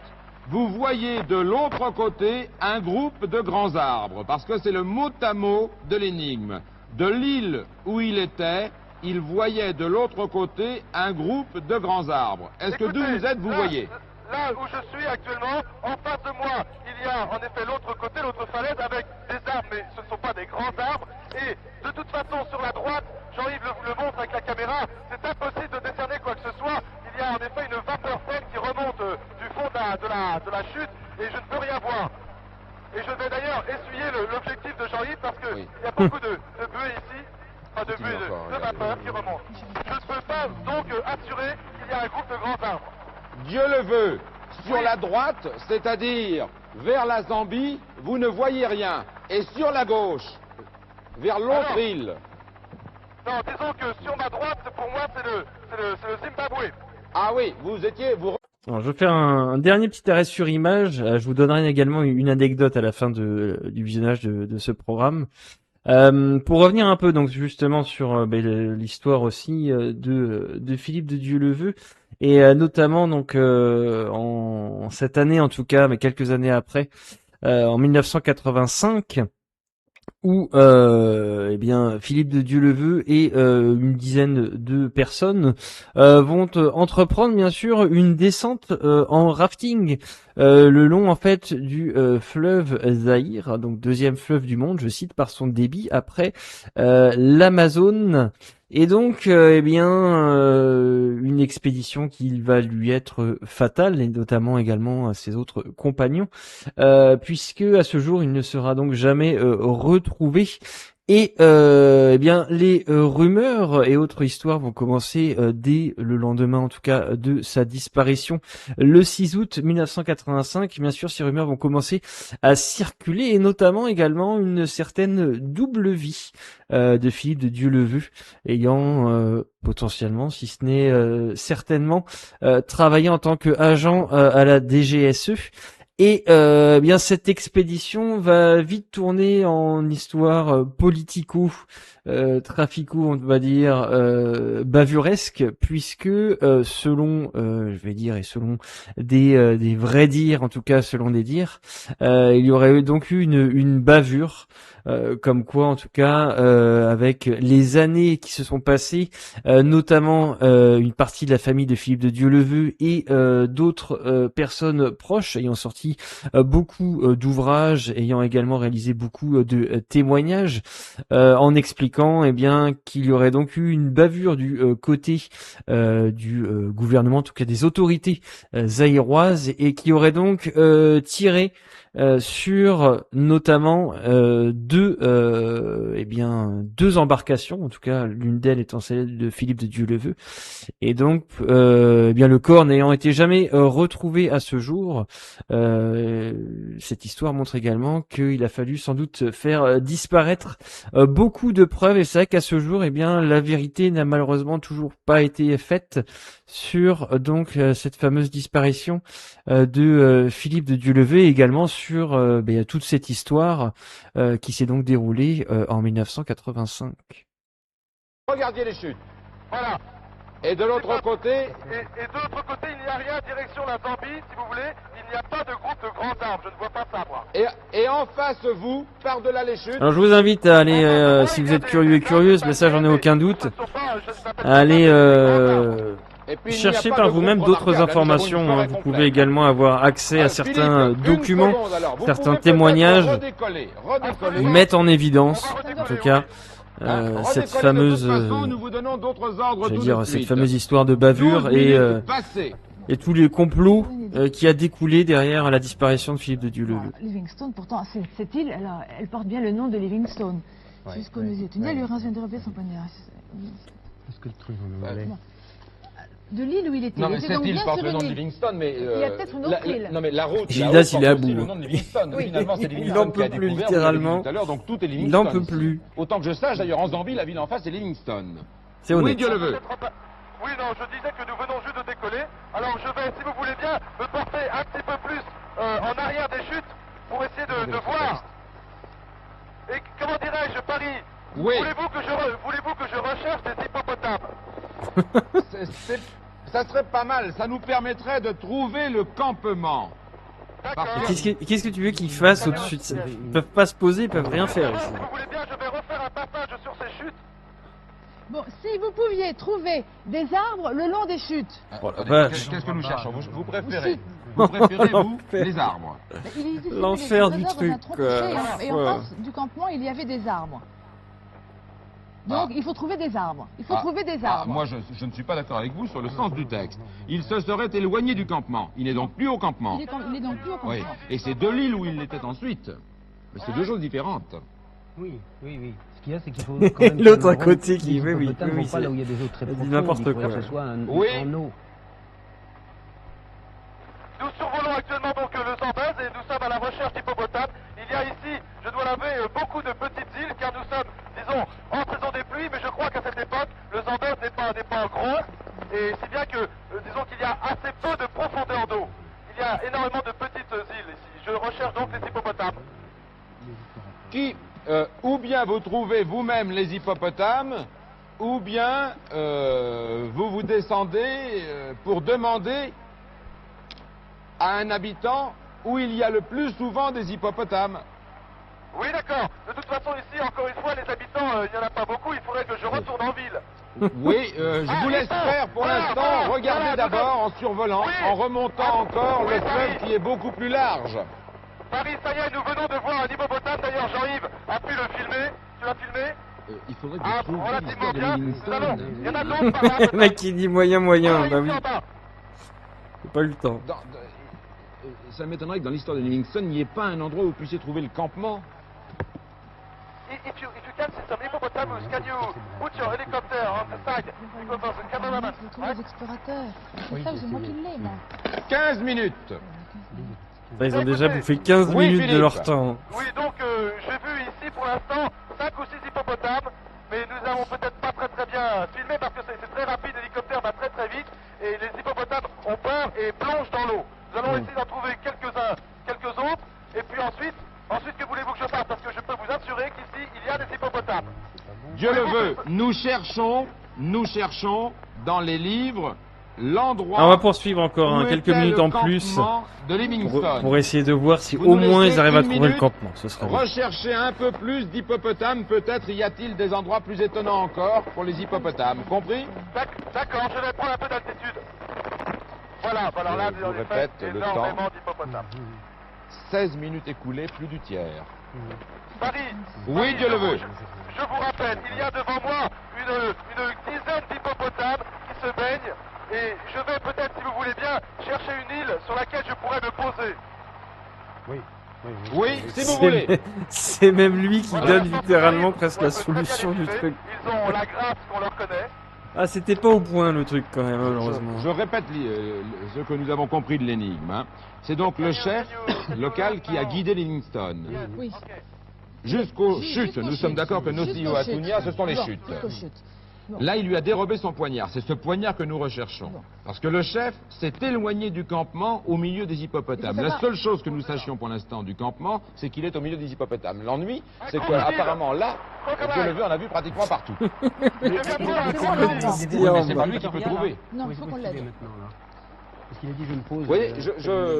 vous voyez de l'autre côté un groupe de grands arbres, parce que c'est le mot à mot de l'énigme. De l'île où il était, il voyait de l'autre côté un groupe de grands arbres. Est-ce que d'où Écoutez, vous êtes, vous là, voyez? Là où je suis actuellement, en face de moi, il y a en effet l'autre côté, l'autre falaise avec des arbres, mais ce ne sont pas des grands arbres. Et de toute façon, sur la droite, Jean-Yves le montre avec la caméra, c'est impossible de décerner quoi que ce soit. Il y a en effet une vapeur saine qui remonte du fond de la chute et je ne peux rien voir. Et je vais d'ailleurs essuyer l'objectif de Jean-Yves parce qu'il y a beaucoup de buée ici, enfin de buée, de vapeur qui remonte. Je ne peux pas donc assurer qu'il y a un groupe de grands arbres. Dieu le veut. Sur la droite, c'est-à-dire vers la Zambie, vous ne voyez rien. Et sur la gauche, vers l'autre Alors, île. Non, disons que sur ma droite, pour moi, c'est le Zimbabwe. Ah oui, vous étiez... Alors, je vais faire un dernier petit arrêt sur image. Je vous donnerai également une anecdote à la fin du visionnage de ce programme. Pour revenir un peu donc justement sur l'histoire aussi de Philippe de Dieuleveux et notamment donc en cette année en tout cas, mais quelques années après, en 1985. Où eh bien Philippe de Dieuleveux et une dizaine de personnes vont entreprendre bien sûr une descente en rafting le long en fait du fleuve Zaïre, donc deuxième fleuve du monde, je cite, par son débit après l'Amazone. Et donc, eh bien, une expédition qui va lui être fatale, et notamment également à ses autres compagnons, puisque à ce jour, il ne sera donc jamais retrouvé. Et eh bien, les rumeurs et autres histoires vont commencer dès le lendemain, en tout cas, de sa disparition, le 6 août 1985. Bien sûr, ces rumeurs vont commencer à circuler, et notamment également une certaine double vie de Philippe de Dieuleveux, ayant potentiellement, si ce n'est certainement, travaillé en tant qu'agent à la DGSE. Et bien cette expédition va vite tourner en histoire politico trafico, on va dire bavuresque, puisque selon je vais dire, et selon des vrais dires, en tout cas selon des dires, il y aurait donc eu une bavure, comme quoi en tout cas avec les années qui se sont passées, notamment une partie de la famille de Philippe de Dieuleveux et d'autres personnes proches ayant sorti beaucoup d'ouvrages, ayant également réalisé beaucoup de témoignages en expliquant eh bien qu'il y aurait donc eu une bavure du côté du gouvernement, en tout cas des autorités zaïroises, et qui aurait donc tiré sur notamment deux embarcations, en tout cas l'une d'elles étant celle de Philippe de Dieuleveux, et donc eh bien le corps n'ayant été jamais retrouvé à ce jour. Cette histoire montre également qu'il a fallu sans doute faire disparaître beaucoup de preuves, et c'est vrai qu'à ce jour, eh bien la vérité n'a malheureusement toujours pas été faite sur donc cette fameuse disparition de Philippe de Dieuleveux, et également sur toute cette histoire qui s'est donc déroulée en 1985. Regardiez les chutes. Voilà. Et de l'autre côté, Et de l'autre côté, il n'y a rien, direction la Zambie, si vous voulez. Il n'y a pas de groupe de grands arbres. Je ne vois pas ça, moi. et en face de vous, par-delà les chutes, Alors je vous invite à aller, si vous êtes curieux et curieuse, mais ça j'en ai aucun doute, à aller Et puis, il n'y a cherchez pas par de vous-même groupe d'autres remarquable. Là, nous avons une informations. forêt Vous complète. pouvez également avoir accès à Philippe, certains une documents, seconde, alors. Vous certains pouvez témoignages peut-être redécoller. mettent en évidence, en tout cas, cette Redécoller fameuse, de toute façon, nous vous donnons d'autres ordres je veux tout dire, de cette suite. fameuse histoire de bavure 12 et minutes passées. et tous les complots qui a découlé derrière la disparition de Philippe de Dieuleveult. Alors, Livingstone, pourtant, cette île, elle porte bien le nom de Livingstone. Ouais, Jusqu'au ouais, musée. Tunnel, Uranus vient de relever son poignet. Est-ce que le truc en anglais? De l'île où il était. Non, Il mais était cette donc île bien porte sur le nom une de île. Livingstone, mais... Il y a peut-être une autre île. Non, mais la route... Gildas, la route il est porte à aussi bout. le nom de Livingstone. Oui. Finalement, c'est Il Livingstone en qui a peut plus, découvert, littéralement. vous l'avez dit tout à l'heure, donc tout est Livingstone. Il en peut ici. plus. Autant que je sache, d'ailleurs, en Zambie, la ville en face, c'est Livingstone. C'est Oui, honnête. Dieu le veut. Oui, non, je disais que nous venons juste de décoller. Alors je vais, si vous voulez bien, me porter un petit peu plus en arrière des chutes pour essayer de voir. Et comment dirais-je, Paris? Oui. Voulez-vous que je recherche des hippopotames? Ça serait pas mal, ça nous permettrait de trouver le campement. D'accord. Qu'est-ce que tu veux qu'ils fassent au-dessus de ça? Ils peuvent pas se poser, ils peuvent rien faire ici. Si vous voulez bien, je vais refaire un passage sur ces chutes. Bon, si vous pouviez trouver des arbres le long des chutes. Oh la Attendez, vache. Qu'est-ce que nous cherchons vous préférez Aussi. Vous préférez, vous, L'enfer. les arbres. Il existait L'enfer des du trésors dans un truc, tronc quoi. couché, et en face du campement, il y avait des arbres. Donc, il faut trouver des arbres. Il faut trouver des arbres. Moi, je ne suis pas d'accord avec vous sur le sens du texte. Il se serait éloigné du campement. Il n'est donc plus au campement. Il est donc plus au campement. Oui. Et c'est de l'île où il était ensuite. Mais c'est deux choses différentes. Oui, oui, oui. Ce qu'il y a, c'est qu'il faut quand même... L'autre à que côté qui- les oui, oui, hippopotames oui, vont pas c'est- là où il y a des eaux très elle dit profondes. n'importe Il faudrait quoi. que ce soit Oui. en eau. Nous survolons actuellement donc le Zambèze et nous sommes à la recherche d'hippopotames. Il y a ici, je dois l'avouer, beaucoup de petites îles car nous sommes, disons, en saison des pluies, mais je crois qu'à cette époque, le Zambèze n'est pas gros et si bien que, disons qu'il y a assez peu de profondeur d'eau. Il y a énormément de petites îles ici. Je recherche donc les hippopotames. Ou bien vous trouvez vous-même les hippopotames, ou bien vous vous descendez pour demander à un habitant où il y a le plus souvent des hippopotames. Oui, d'accord. De toute façon, ici, encore une fois, les habitants, il n'y en a pas beaucoup. Il faudrait que je retourne en ville. Oui, je vous laisse faire pour l'instant. Regardez d'abord en survolant, Oui. en remontant encore Oui, le Paris. fleuve qui est beaucoup plus large. Paris, ça y est, nous venons de voir un hippopotame. D'ailleurs, Jean-Yves a pu le filmer. Tu l'as filmé? Il faudrait que Ah, vous trouviez relativement l'histoire de bien. Nous allons. Livingstone. Il y en a d'autres par là. Le mec qui dit moyen, Ah, bah oui, ici en bas. j'ai pas eu le temps. Ça m'étonnerait que dans l'histoire de Livingstone, il n'y ait pas un endroit où vous puissiez trouver le campement. If you can see some hippopotamus, can you put your helicopter on the side? Because there's a cameraman. Il faut trouver les explorateurs. C'est ça, c'est moi qui l'ai, moi. 15 minutes. Enfin, ils ont déjà bouffé 15 Oui, minutes de Philippe. leur temps. Oui, donc j'ai vu ici pour l'instant 5 ou 6 hippopotames, mais nous avons peut-être pas très bien filmé parce que c'est très rapide, l'hélicoptère va très vite et les hippopotames ont peur et plongent dans l'eau. Nous allons essayer d'en trouver quelques-uns, quelques autres, et puis ensuite que voulez-vous que je fasse? Parce que je peux vous assurer qu'ici il y a des hippopotames. Dieu le veut, nous cherchons dans les livres l'endroit Ah, on va poursuivre encore où hein, quelques était minutes le en plus campement de Livingstone. pour essayer de voir si Vous au nous moins laissez ils arrivent à une trouver le minute. campement. Ce serait bien. Recherchez un peu plus d'hippopotames, peut-être y a-t-il des endroits plus étonnants encore pour les hippopotames, compris? D'accord, je vais prendre un peu d'altitude. Voilà, là, Je en vous effet, répète le énormément d'hippopotames. 16 minutes écoulées, plus du tiers. Paris. Oui, Paris, Dieu le veut. Je vous rappelle, il y a devant moi une dizaine d'hippopotames qui se baignent et je vais peut-être, si vous voulez bien, chercher une île sur laquelle je pourrais me poser. Oui, oui, oui. Oui, si vous voulez. C'est même lui qui Voilà, donne je pense que littéralement Paris presque la pourrait très bien solution les du viser. truc. Ils ont la grâce qu'on leur connaît. Ah, c'était pas au point le truc quand même, malheureusement. Je répète ce que nous avons compris de l'énigme. Hein. C'est donc le chef local qui a guidé Livingstone. Oui. Jusqu'aux Jusqu'aux chutes. Nous chutes. sommes d'accord que Jusqu'aux Nosio Atunia, chutes. ce sont les Bon, chutes. jusqu'aux chutes. Bon. Là, il lui a dérobé son poignard. C'est ce poignard que nous recherchons. Bon. Parce que le chef s'est éloigné du campement au milieu des hippopotames. Il faut La savoir- seule chose que nous sachions pour l'instant du campement, c'est qu'il est au milieu des hippopotames. L'ennui, c'est crocodile. qu'apparemment là, Crocodile. Dieu le veut, on a vu pratiquement partout. Je vais prendre un c'est crocodile. bon, Oui, mais c'est pas lui qui peut Victoria, trouver. là. Non, Où il est-ce faut où qu'on est-ce qu'il l'aide. est maintenant, là? Parce qu'il a dit je me pose... Vous voyez,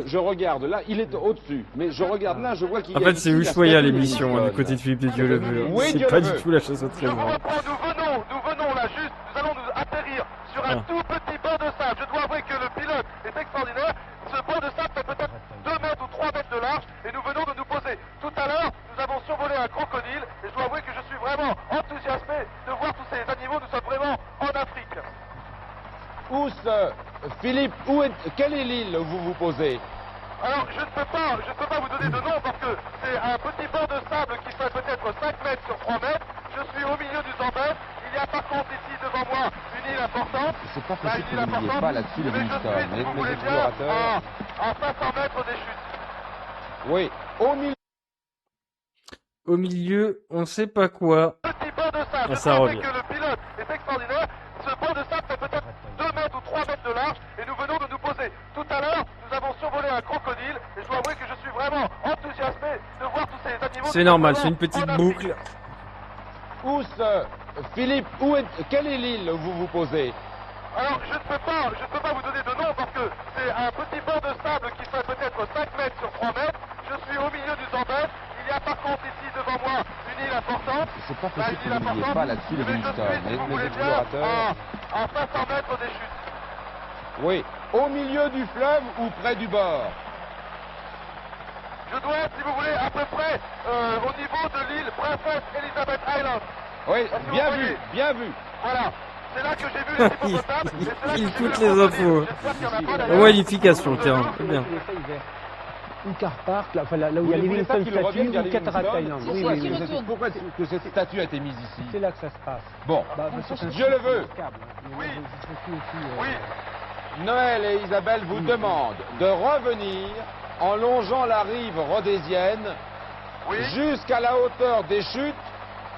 je regarde là, il est au-dessus. Mais je regarde là, je vois qu'il En y a fait, c'est ici la Ushuaïa statue de l'émission, hein, du Livingstone. côté de Philippe de Dieu le veut. Oui, C'est Dieu pas le du veut. tout la chasse au Je vous trésor. reprends, nous venons là juste, nous allons nous atterrir sur un Ah. tout petit banc de sable. Philippe, quelle est l'île où vous vous posez? Alors, je ne peux pas vous donner de nom parce que c'est un petit banc de sable qui fait peut-être 5 mètres sur 3 mètres. Je suis au milieu du Zambèze. Il y a par contre ici devant moi une île importante. C'est pas Là, possible une que île vous n'ayez importante. pas là-dessus Mais je Livingstone. suis, si vous Les voulez bien, explorateurs. à 500 mètres des chutes. Oui, au milieu. Au milieu, on sait pas quoi. Petit banc de sable. Ah, Je ça dois revient. avouer que le pilote est extraordinaire. Ce banc de sable fait peut-être 2 mètres ou 3 mètres de large et nous venons de nous poser. Tout à l'heure, nous avons survolé un crocodile et je dois avouer que je suis vraiment enthousiasmé de voir tous ces animaux. C'est normal, c'est une petite en Afrique. boucle. Philippe, quelle est l'île où vous vous posez? Alors, je ne peux pas vous donner de nom parce que c'est un petit banc de sable qui fait peut-être 5 mètres sur 3 mètres. Je suis au milieu du Zambèze. Il y a par contre ici devant moi une île importante. C'est pas Là, possible une que île vous n'ayez importante. pas là-dessus Mais je Livingstone. suis, si vous voulez Les bien, explorateurs. à 500 mètres des chutes. Oui, au milieu du fleuve ou près du bord? Je dois être, si vous voulez, à peu près au niveau de l'île Princess Elizabeth Island. Oui, Est-ce que bien vous vu, voyez bien vu. Voilà. C'est là que j'ai vu les hippopotames. et c'est là que Il j'ai vu écoute le les crocodile. infos. J'espère qu'il y en a pas, Au d'ailleurs. moins, il est efficace sur le terrain. C'est bien. Ou Car Park, là, enfin, là où il y a Vous voulez pas Livingstone qu'il Statue revienne vers ou Cataract Livingstone? Island. Oui, Pourquoi oui, est-ce oui. que cette- pourquoi est-ce que cette statue a été mise ici? C'est là que ça se passe. Bon, Je le veux. Oui. Oui. Noël et Isabelle vous demandent de revenir en longeant la rive rhodésienne Oui. jusqu'à la hauteur des chutes,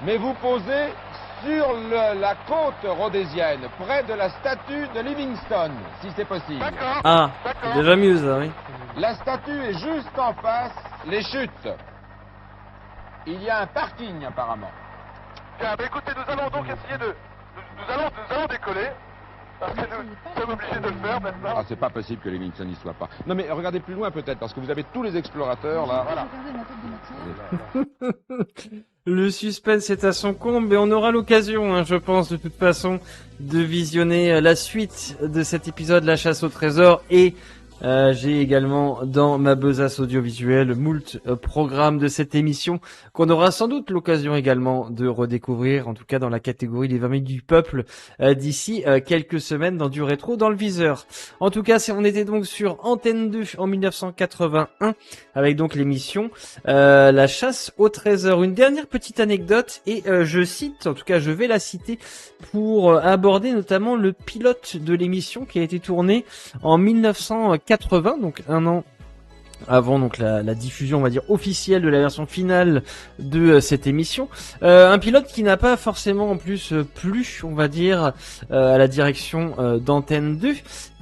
mais vous posez sur la côte rhodésienne, près de la statue de Livingstone, si c'est possible. D'accord. Ah, D'accord. c'est déjà mieux ça, oui. La statue est juste en face, les chutes. Il y a un parking apparemment. Bien, bah écoutez, nous allons donc essayer de... Nous allons décoller. Parce que nous sommes obligés de le faire maintenant. Ah, c'est pas possible que Livingstone n'y soit pas. Non, mais regardez plus loin peut-être, parce que vous avez tous les explorateurs là. Voilà. Regardez ma tête de matière. Le suspense est à son comble et on aura l'occasion, hein, je pense, de toute façon, de visionner la suite de cet épisode, La chasse au trésor, et j'ai également dans ma besace audiovisuelle moult programmes de cette émission qu'on aura sans doute l'occasion également de redécouvrir, en tout cas dans la catégorie des 20 minutes du peuple d'ici quelques semaines dans du rétro dans le viseur. En tout cas, on était donc sur Antenne 2 en 1981 avec donc l'émission La chasse au trésor. Une dernière petite anecdote et je cite, en tout cas je vais la citer pour aborder notamment le pilote de l'émission qui a été tourné en 1980, donc un an avant donc la diffusion, on va dire, officielle de la version finale de cette émission. Un pilote qui n'a pas forcément en plus plu, on va dire, à la direction d'Antenne 2.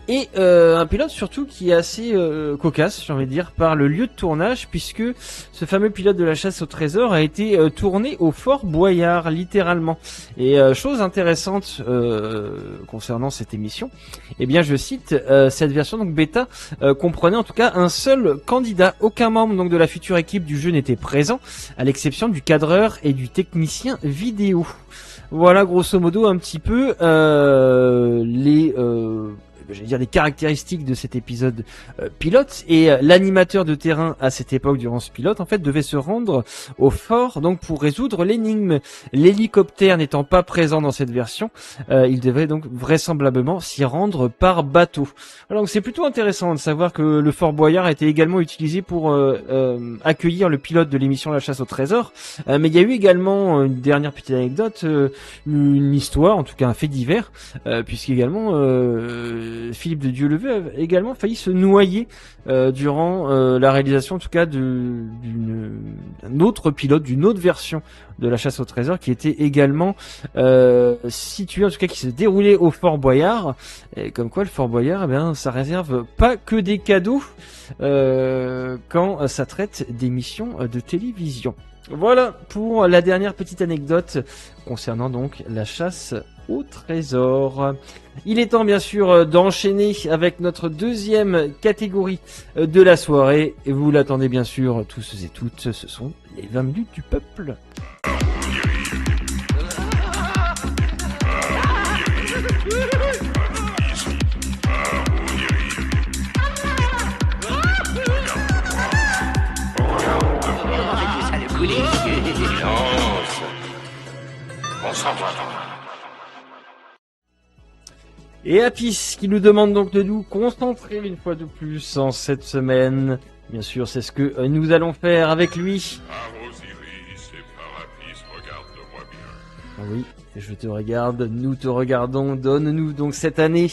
Et un pilote surtout qui est assez cocasse, j'ai envie de dire, par le lieu de tournage, puisque ce fameux pilote de la chasse au trésor a été tourné au Fort Boyard, littéralement. Et chose intéressante concernant cette émission, eh bien je cite, cette version donc bêta comprenait en tout cas un seul candidat. Aucun membre donc de la future équipe du jeu n'était présent, à l'exception du cadreur et du technicien vidéo. Voilà grosso modo un petit peu les caractéristiques de cet épisode pilote, et l'animateur de terrain à cette époque durant ce pilote en fait devait se rendre au fort donc pour résoudre l'énigme. L'hélicoptère n'étant pas présent dans cette version, il devait donc vraisemblablement s'y rendre par bateau. Alors donc c'est plutôt intéressant de savoir que le Fort Boyard a été également utilisé pour accueillir le pilote de l'émission La chasse au trésor, mais il y a eu également une dernière petite anecdote, une histoire, en tout cas un fait divers, puisqu'également Philippe de Dieuleveux a également failli se noyer durant la réalisation en tout cas d'un autre pilote, d'une autre version de La chasse au trésor qui était également située, en tout cas qui se déroulait au Fort Boyard. Et comme quoi le Fort Boyard, eh bien, ça réserve pas que des cadeaux quand ça traite d'émissions de télévision. Voilà pour la dernière petite anecdote concernant donc la chasse au trésor. Il est temps bien sûr d'enchaîner avec notre deuxième catégorie de la soirée. Et vous l'attendez bien sûr tous et toutes, ce sont les 20 minutes du peuple. Et Apis qui nous demande donc de nous concentrer une fois de plus en cette semaine. Bien sûr, c'est ce que nous allons faire avec lui. Par Osiris et par Apis, regarde-moi bien. Ah oui, je te regarde, nous te regardons, donne-nous donc cette année.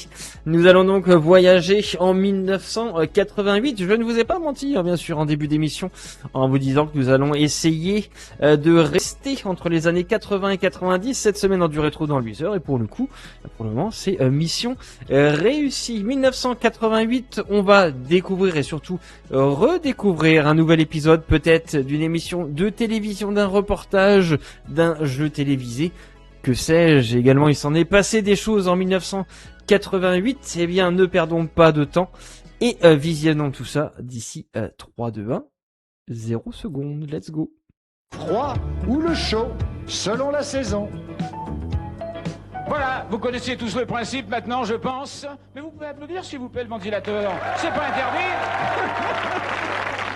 Nous allons donc voyager en 1988. Je ne vous ai pas menti, hein, bien sûr, en début d'émission, en vous disant que nous allons essayer de rester entre les années 80 et 90 cette semaine en du rétro dans le 8 heures. Et pour le coup, pour le moment, c'est mission réussie. 1988, on va découvrir et surtout redécouvrir un nouvel épisode peut-être d'une émission de télévision, d'un reportage, d'un jeu télévisé. Que sais-je, également il s'en est passé des choses en 1988, eh bien ne perdons pas de temps et visionnons tout ça d'ici 3, 2, 1, 0 secondes, let's go. Froid ou le chaud, selon la saison. Voilà, vous connaissez tous le principe maintenant, je pense. Mais vous pouvez applaudir s'il vous plaît le ventilateur. C'est pas interdit.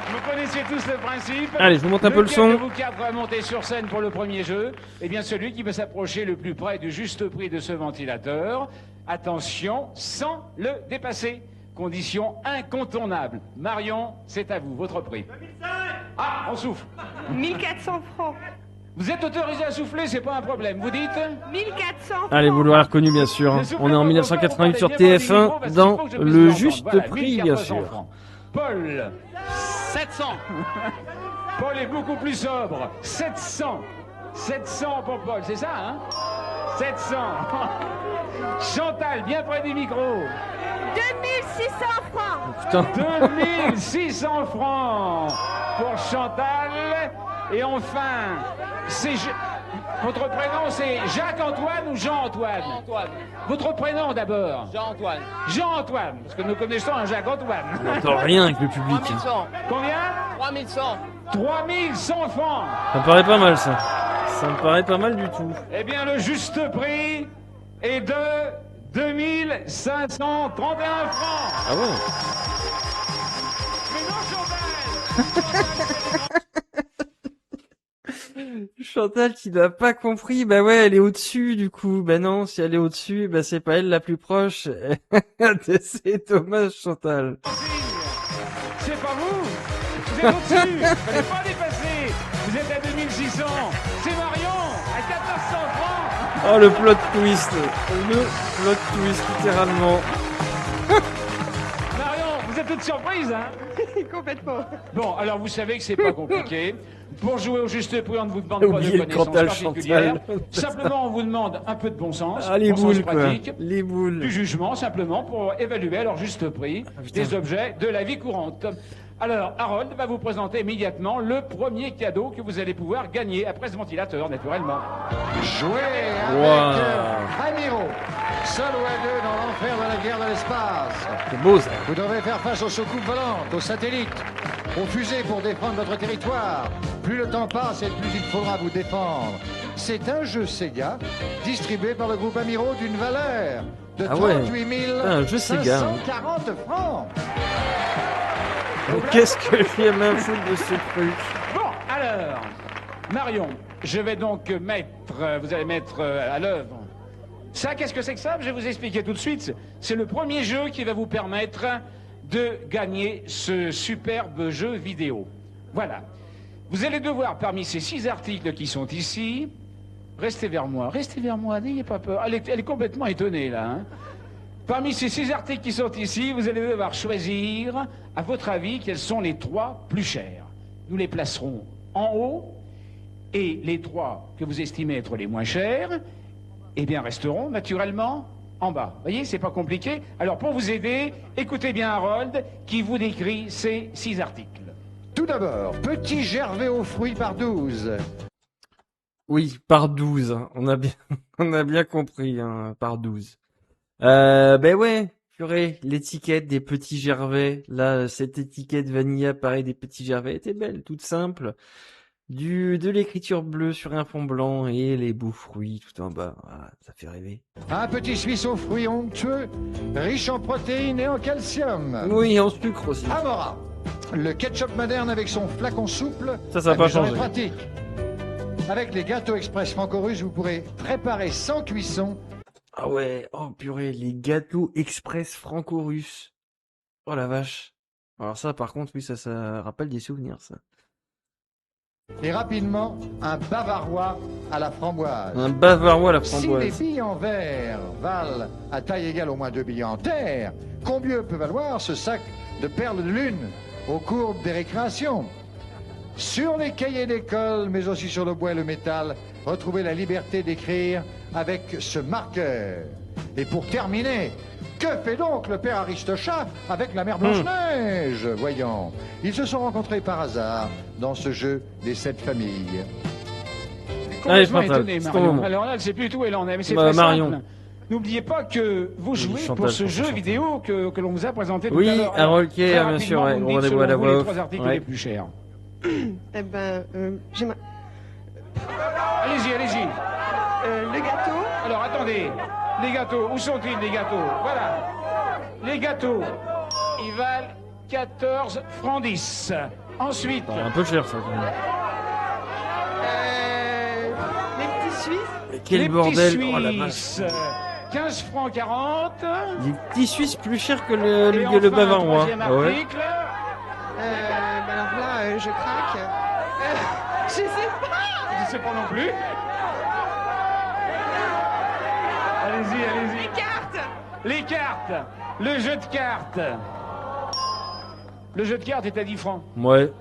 Vous connaissez tous le principe. Allez, je vous monte un peu le son. Lequel de vous quatre va monter sur scène pour le premier jeu? Eh bien, celui qui va s'approcher le plus près du juste prix de ce ventilateur. Attention, sans le dépasser. Condition incontournable. Marion, c'est à vous, votre prix. 2005. Ah, on souffle. 1400 francs. Vous êtes autorisé à souffler, c'est pas un problème. Vous dites 1400 francs. Allez, vous l'aurez reconnu bien sûr. Hein. On est en 1988 sur TF1 dans le juste prix, bien sûr. Paul 700. Paul est beaucoup plus sobre. 700. 700 pour Paul, c'est ça, hein? 700. Chantal, bien près du micro. 2600 francs. Putain. 2600 francs pour Chantal. Et enfin, c'est... Votre prénom, c'est Jacques-Antoine ou Jean-Antoine? Jean-Antoine. Votre prénom d'abord? Jean-Antoine. Jean-Antoine, parce que nous connaissons un Jacques-Antoine. On n'entend rien avec le public. 3100. Combien? 3100. 3100 francs. Ça me paraît pas mal ça. Ça me paraît pas mal du tout. Eh bien, le juste prix est de 2531 francs. Ah ouais. Mais non, Chantal. Chantal qui n'a pas compris, bah ouais, elle est au-dessus du coup. Bah non, si elle est au-dessus, bah c'est pas elle la plus proche. C'est dommage, Chantal. C'est pas vous. Vous êtes au-dessus. Vous n'allez pas dépasser. Vous êtes à 2600. C'est Marion à 1400 francs. Oh, le plot twist. Le plot twist, littéralement. Marion, vous êtes toute surprise, hein? Complètement. Bon, alors vous savez que c'est pas compliqué. Pour jouer au juste prix, on ne vous demande pas de Oubliez le connaissances Cantal particulières. Chantal. Simplement, on vous demande un peu de bon sens, Ah, les bon boules, sens quoi. pratique, Les boules. du jugement, simplement pour évaluer à leur juste prix des objets de la vie courante. Alors, Harold va vous présenter immédiatement le premier cadeau que vous allez pouvoir gagner après ce ventilateur, naturellement. Jouer avec Wow. Amiro, seul ou à deux dans l'enfer de la guerre de l'espace. C'est beau ça. Vous devez faire face aux soucoupes volantes, aux satellites, aux fusées pour défendre votre territoire. Plus le temps passe et plus il faudra vous défendre. C'est un jeu Sega distribué par le groupe Amiro d'une valeur de Ah ouais. 38 Un jeu Sega, hein. 540 francs. Qu'est-ce que je viens même foutre de ce truc? Bon, alors, Marion, je vais donc vous allez mettre à l'œuvre. Ça, qu'est-ce que c'est que ça? Je vais vous expliquer tout de suite. C'est le premier jeu qui va vous permettre de gagner ce superbe jeu vidéo. Voilà. Vous allez devoir, parmi ces 6 articles qui sont ici, restez vers moi, n'ayez pas peur. Elle est complètement étonnée, là. Hein. Parmi ces 6 articles qui sont ici, vous allez devoir choisir, à votre avis, quels sont les 3 plus chers. Nous les placerons en haut, et les 3 que vous estimez être les moins chers, eh bien, resteront naturellement en bas. Vous voyez, c'est pas compliqué. Alors, pour vous aider, écoutez bien Harold, qui vous décrit ces 6 articles. Tout d'abord, petit gervais aux fruits par 12. Oui, par 12. Hein. On a bien compris, hein, par 12. Ben ouais, purée, l'étiquette des petits gervais. Là, cette étiquette vanilla, pareil, des petits gervais, était belle, toute simple. De l'écriture bleue sur un fond blanc et les beaux fruits tout en bas. Ah, ça fait rêver. Un petit Suisse aux fruits onctueux, riche en protéines et en calcium. Oui, en sucre aussi. Amora, le ketchup moderne avec son flacon souple. Ça va pas amusant et changer. pratique. Avec les gâteaux express Franco-Russe, vous pourrez préparer sans cuisson Ah ouais, oh purée, les gâteaux express franco-russes. Oh la vache. Alors ça, par contre, oui, ça rappelle des souvenirs, ça. Et rapidement, un bavarois à la framboise. Un bavarois à la Si framboise. les billes en verre valent à taille égale au moins 2 billets en terre, combien peut valoir ce sac de perles de lune au cours des récréations? Sur les cahiers d'école, mais aussi sur le bois et le métal, retrouvez la liberté d'écrire avec ce marqueur. Et pour terminer, que fait donc le père Aristochat avec la mère Blanche-Neige? Voyons, ils se sont rencontrés par hasard dans ce jeu des 7 familles. Complètement Chantal, étonné, c'est ton Marion. moment. Alors là, elle sait plus tout où elle en est, mais c'est Bah, très Marion. simple. N'oubliez pas que vous jouez Chantal, pour ce Chantal, jeu Chantal. vidéo que l'on vous a présenté tout Oui, à l'heure. à Alors, Rolequet, très bien sûr, rapidement, ouais, vous me on dites rendez-vous à la selon vous voix les off. 3 articles Ouais. les plus chers. Eh ben, j'aimerais... Allez-y, allez-y. le gâteau. Alors attendez, les gâteaux, où sont-ils les gâteaux? Voilà. Les gâteaux, ils valent 14 francs 10. Ensuite, Un peu cher, ça, quand même. Les petits Suisses. Mais quel les bordel. petits Oh la vache. Suisses, 15 francs 40. Les petits Suisses plus cher que Et le enfin, bavarois. troisième Ah ouais. article. Ben alors là, je craque. Je sais pas. Je ne sais pas non plus. Allez-y, allez-y. Les cartes. Les cartes. Le jeu de cartes. Le jeu de cartes est à 10 francs. Ouais.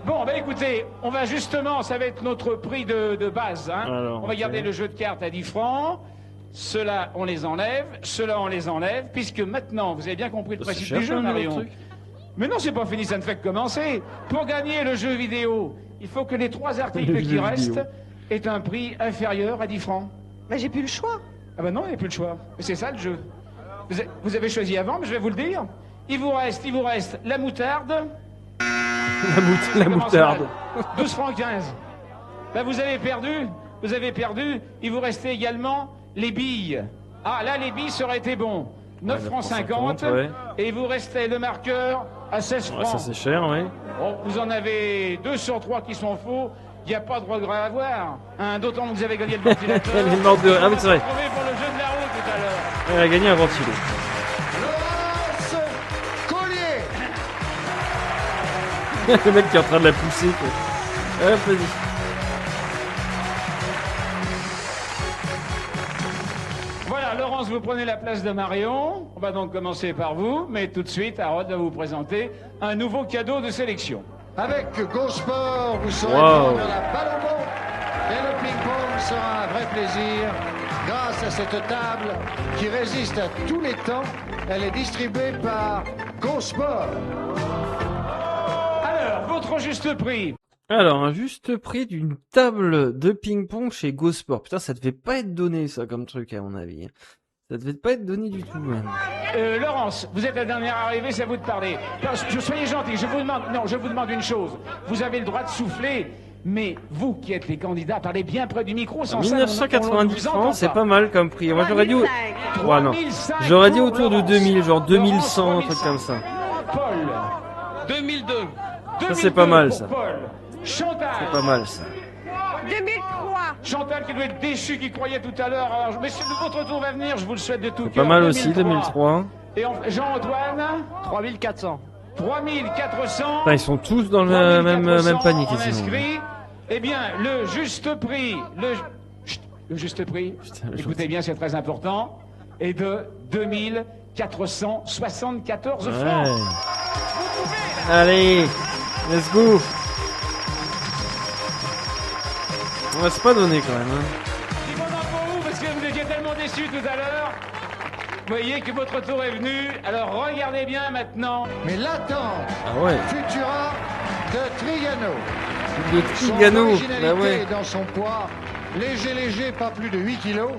Bon, ben écoutez, on va justement, ça va être notre prix de base. Hein. Alors, on va ok. garder le jeu de cartes à 10 francs. Ceux-là, on les enlève. Ceux-là, on les enlève. Puisque maintenant, vous avez bien compris le C'est principe cher, du jeu, quand même, le Marion. truc. Mais non, c'est pas fini, ça ne fait que commencer. Pour gagner le jeu vidéo, il faut que les 3 articles Le qui jeu restent vidéo. aient un prix inférieur à 10 francs. Ben j'ai plus le choix. Ah ben non, il n'y a plus le choix. Mais c'est ça le jeu. Vous avez choisi avant, mais je vais vous le dire. Il vous reste la moutarde. La moutarde. 12 francs 15. Ben vous avez perdu. Il vous restait également les billes. Ah là, les billes, ça aurait été bon. 9 francs 50. ouais. Et il vous restait le marqueur à 16 Ouais, francs. ça, c'est cher, ouais. Bon, vous en avez 2 sur 3 qui sont faux. Il n'y a pas de regret à avoir. Hein, d'autant que vous avez gagné le ventilateur. Elle est morte de... Ah oui, c'est vrai. Retrouvé pour le jeu de la roue tout à l'heure. Elle a gagné un ventilo. Laurence Collier. Le mec qui est en train de la pousser, quoi. Hop, vas-y. Voilà, Laurence, vous prenez la place de Marion. On va donc commencer par vous, mais tout de suite, Harold va vous présenter un nouveau cadeau de sélection. Avec GoSport, vous saurez Wow. prendre la balle au bon. Et le ping-pong sera un vrai plaisir. Grâce à cette table qui résiste à tous les temps, elle est distribuée par GoSport. Alors, votre juste prix. Alors, un juste prix d'une table de ping-pong chez GoSport. Putain, ça devait pas être donné, ça, comme truc, à mon avis. Ça devait pas être donné du tout, même. Laurence, vous êtes la dernière arrivée, c'est à vous de parler. Alors, soyez gentil, je vous demande une chose. Vous avez le droit de souffler, mais vous qui êtes les candidats, parlez bien près du micro. Sans ça, on 1990 vous entend francs, c'est pas. pas mal comme prix. Moi, j'aurais dit... 3005. Ouais, non. 3005 J'aurais dit pour autour de Laurence. 2000, genre 2100, un 3005. truc comme ça. Paul. 2002. Ça, c'est pas mal, pour ça. Paul. Chantal. C'est pas mal, ça. 2003. Chantal qui doit être déçue, qui croyait tout à l'heure. Alors, mais si votre tour va venir, je vous le souhaite de tout Pas cœur. mal aussi, 2003. Et Jean-Antoine, 3400. 3400. Putain, ils sont tous dans le même 3400 panier, en quasiment. inscrits. Eh bien, le juste prix, le juste prix, Putain, le écoutez bien, c'est très important, est de 2474 Ouais. francs. Allez, let's go. On va se pas donner quand même. Hein. Du moment pour vous, parce que vous étiez tellement déçus tout à l'heure. Vous voyez que votre tour est venu. Alors regardez bien maintenant. Mais l'attente Ah ouais, Futura de Trigano. le Son Trigano. originalité Bah ouais. est dans son poids, léger, pas plus de 8 kilos.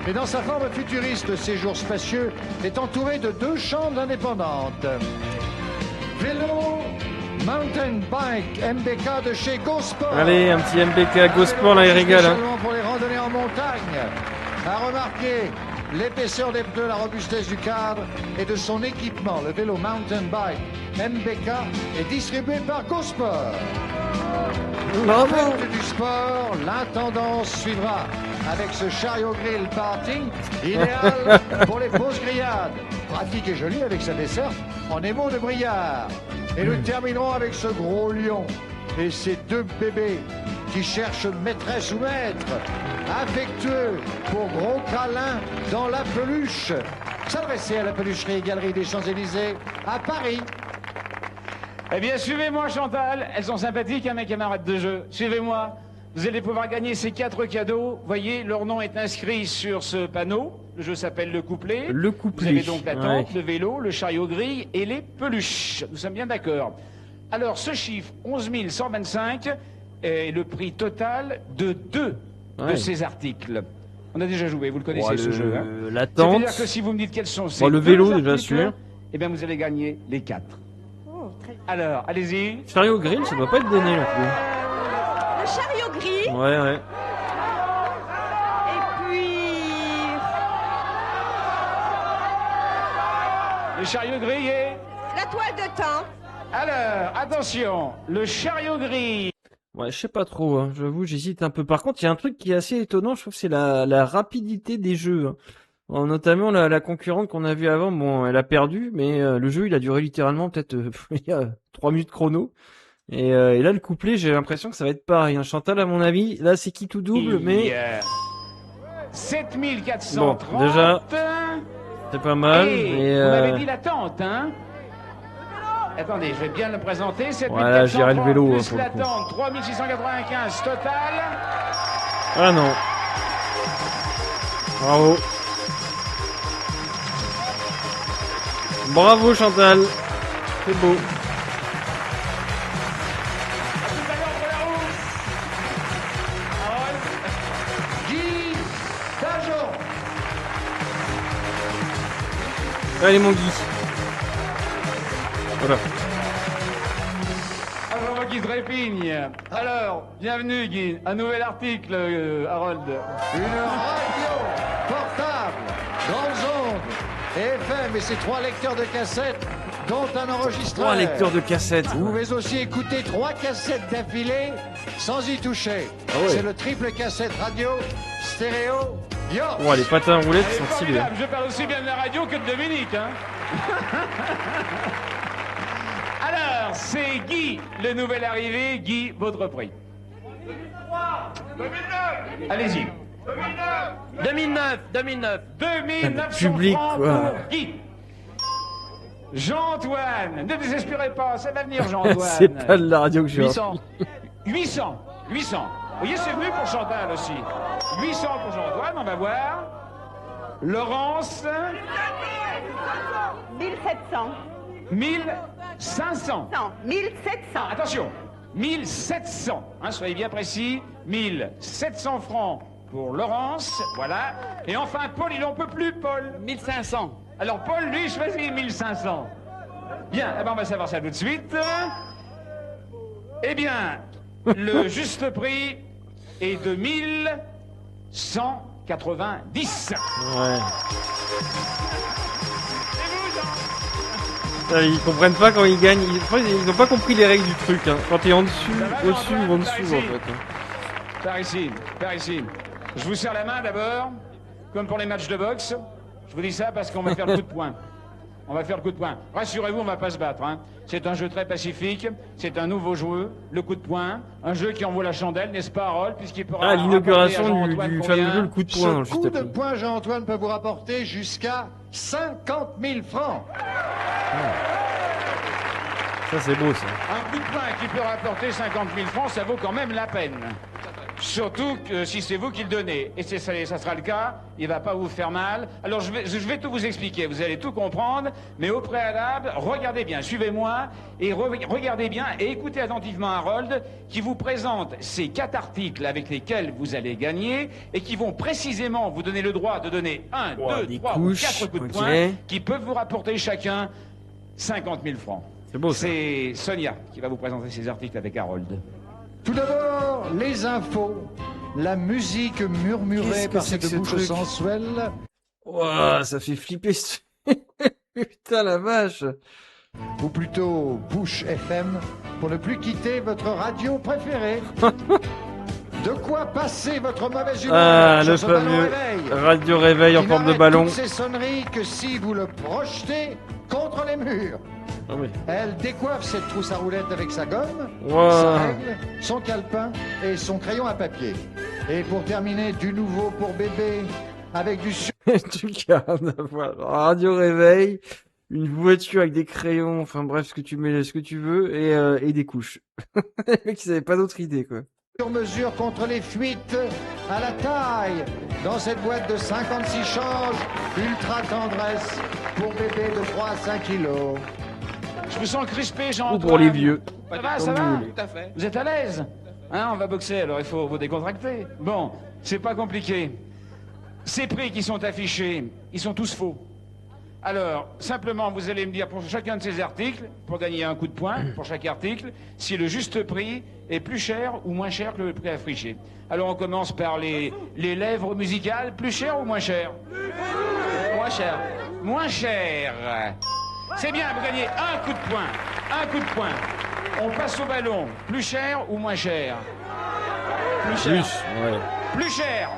Et dans sa forme futuriste, le séjour spacieux est entouré de 2 chambres indépendantes. Vélo Mountain Bike MBK de chez GoSport. Allez, un petit MBK GoSport, là, il régale. Hein. Spécialement pour les randonnées en montagne. À remarquer l'épaisseur des pneus, la robustesse du cadre et de son équipement. Le vélo Mountain Bike MBK est distribué par GoSport. Bravo. Fête du sport, l'intendance suivra avec ce chariot grill party, idéal pour les pauses grillades. Pratique et joli avec sa dessert en émaux de brillard. Et nous terminerons avec ce gros lion et ses deux bébés qui cherchent maîtresse ou maître, affectueux pour gros câlins dans la peluche. S'adresser à la pelucherie et galerie des Champs-Élysées à Paris. Eh bien, suivez-moi, Chantal. Elles sont sympathiques, hein, mes camarades de jeu. Suivez-moi. Vous allez pouvoir gagner ces 4 cadeaux. Voyez, leur nom est inscrit sur ce panneau. Le jeu s'appelle le couplet. Le couplet. Vous avez donc la tente, Ouais. le vélo, le chariot gris et les peluches. Nous sommes bien d'accord. Alors, ce chiffre, 11 125, est le prix total de 2 de Ouais. ces articles. On a déjà joué, vous le connaissez, Bon, ce jeu. Hein. La tente. C'est-à-dire que si vous me dites quels sont ces Bon, le deux vélo, déjà articles, sûr. eh bien, vous allez gagner les 4. Alors, allez-y. Chariot grill, ça doit pas être donné non plus. Le chariot gris. Ouais, ouais. Et puis... Le chariot gris et... La toile de teint. Alors, attention, le chariot gris. Ouais, je sais pas trop, hein. J'avoue, j'hésite un peu. Par contre, il y a un truc qui est assez étonnant, je trouve, c'est la rapidité des jeux, hein. Notamment la concurrente qu'on a vue avant, bon, elle a perdu, mais le jeu, il a duré littéralement peut-être il y a 3 minutes chrono. Et là, le couplet, j'ai l'impression que ça va être pareil, hein. Chantal, à mon avis, là, c'est qui tout double, mais 7430. bon, déjà, c'est pas mal. Et Mais vous m'avez dit l'attente, hein. Attendez, je vais bien le présenter. 7430 voilà, j'irai le vélo, plus pour le coup. l'attente, 3695 total. Ah non. Bravo. Bravo Chantal. C'est beau. Guy Dajon. Allez mon Guy. Voilà. Alors, Guy Trépigne. Alors, bienvenue Guy. Un nouvel article, Harold. Une radio portable, grandes ondes, FM et ses 3 lecteurs de cassettes, dont un enregistreur. 3 lecteurs de cassettes. Vous pouvez aussi écouter 3 cassettes d'affilée sans y toucher. Ah ouais. C'est le triple cassette radio stéréo. Yo. Oh, les patins à roulettes Elle est sont stylés. formidable. Je parle aussi bien de la radio que de Dominique, hein. Alors, c'est Guy, le nouvel arrivé. Guy, votre prix. 2009. Allez-y. 2009. 2900 Public, francs quoi. pour Guy. Jean-Antoine, ne désespérez pas, ça va venir Jean-Antoine. C'est pas de la radio que j'ai. 800. Vous voyez, c'est venu pour Chantal aussi. 800 pour Jean-Antoine, on va voir. Laurence, 1700. 1500. Non, 1700. Attention, 1700, hein, soyez bien précis, 1700 francs pour Laurence, voilà. Et enfin, Paul, il n'en peut plus, Paul. 1500. Alors, Paul, lui, choisit 1500. Bien, eh ben, on va savoir ça tout de suite. Eh bien, le juste prix est de 1190. Ouais. Ah, ils comprennent pas quand ils gagnent. Ils ont pas compris les règles du truc, hein. Quand t'es en dessus, au-dessus ou en dessous, en fait. Par ici. Je vous serre la main d'abord, comme pour les matchs de boxe. Je vous dis ça parce qu'on va faire le coup de poing. Rassurez-vous, on va pas se battre, hein. C'est un jeu très pacifique, c'est un nouveau jeu, le coup de poing, un jeu qui envoie la chandelle, n'est-ce pas, Harold, puisqu'il pourra... Ah, l'inauguration rapporter à Jean-Antoine du combien fameux jeu, le coup de poing, Ce juste coup de après. poing, Jean-Antoine, peut vous rapporter jusqu'à 50 000 francs. Ça, c'est beau, ça. Un coup de poing qui peut rapporter 50 000 francs, ça vaut quand même la peine. Surtout que si c'est vous qui le donnez, et ça sera le cas, il va pas vous faire mal. Alors je vais tout vous expliquer, vous allez tout comprendre, mais au préalable, regardez bien, suivez-moi, et regardez bien et écoutez attentivement Harold, qui vous présente ces 4 articles avec lesquels vous allez gagner, et qui vont précisément vous donner le droit de donner 1, Ouais, 2, des 3 ou couches, 4 coups de ok. poing, qui peuvent vous rapporter chacun 50 000 francs. C'est beau, ça. C'est Sonia qui va vous présenter ces articles avec Harold. Tout d'abord, les infos. La musique murmurée Qu'est-ce que par c'est que cette ce bouche truc sensuelle. Ouah, ça fait flipper ce... Putain, la vache. Ou plutôt Bouche FM, pour ne plus quitter votre radio préférée. De quoi passer votre mauvaise humeur Ah, sur le ce ballon fameux réveil radio réveil en qui forme de n'arrête ballon. toutes ces sonneries que si vous le projetez contre les murs. Ah oui. Elle décoiffe cette trousse à roulettes avec sa gomme, Wow. sa règle, son calepin et son crayon à papier. Et pour terminer, du nouveau pour bébé avec du Tu gardes, voilà. Radio réveil, une voiture avec des crayons, enfin bref, ce que tu mets, ce que tu veux, et des couches. Les mecs, ils avaient pas d'autre idée, quoi. sur mesure contre les fuites à la taille. Dans cette boîte de 56 changes, ultra tendresse pour bébé de 3 à 5 kilos. Je me sens crispé, Jean. Ou pour les vieux. Ça va, Comme ça vous va. voulez. Tout à fait. Vous êtes à l'aise? Hein, on va boxer, alors il faut vous décontracter. Bon, c'est pas compliqué. Ces prix qui sont affichés, ils sont tous faux. Alors, simplement, vous allez me dire pour chacun de ces articles, pour gagner un coup de poing, pour chaque article, si le juste prix est plus cher ou moins cher que le prix affiché. Alors, on commence par les lèvres musicales, plus cher ou moins cher? Moins cher. Moins cher. C'est bien, vous gagnez un coup de poing. Un coup de poing. On passe au ballon, plus cher ou moins cher? Plus cher. Plus, ouais. Plus cher.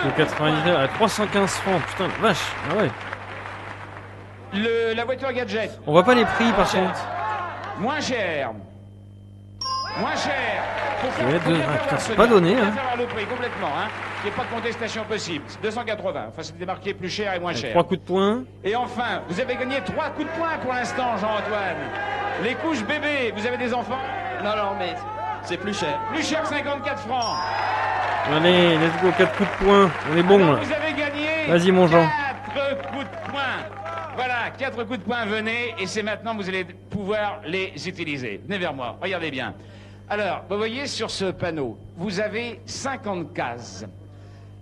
Le 99 à 315 francs, putain, la vache, ah ouais. La voiture gadget. On voit pas les prix, par cher. contre. Moins cher. Moins cher. Faut Ouais, faut deux- bien ah, faire putain, voir c'est ce pas lien. donné, Faut bien hein. faire voir le prix complètement, hein. Il n'y a pas de contestation possible. 280. Enfin, c'était marqué plus cher et moins cher. 3 coups de poing. Et enfin, vous avez gagné 3 coups de poing pour l'instant, Jean-Antoine. Les couches bébés, vous avez des enfants? Non, non, mais c'est plus cher. Plus cher que 54 francs. Allez, let's go, 4 coups de poing. On est bon, Alors, là. vous avez gagné Vas-y, mon Jean. 4 coups de poing. Voilà, 4 coups de poing, venez, et c'est maintenant que vous allez pouvoir les utiliser. Venez vers moi, regardez bien. Alors, vous voyez sur ce panneau, vous avez 50 cases.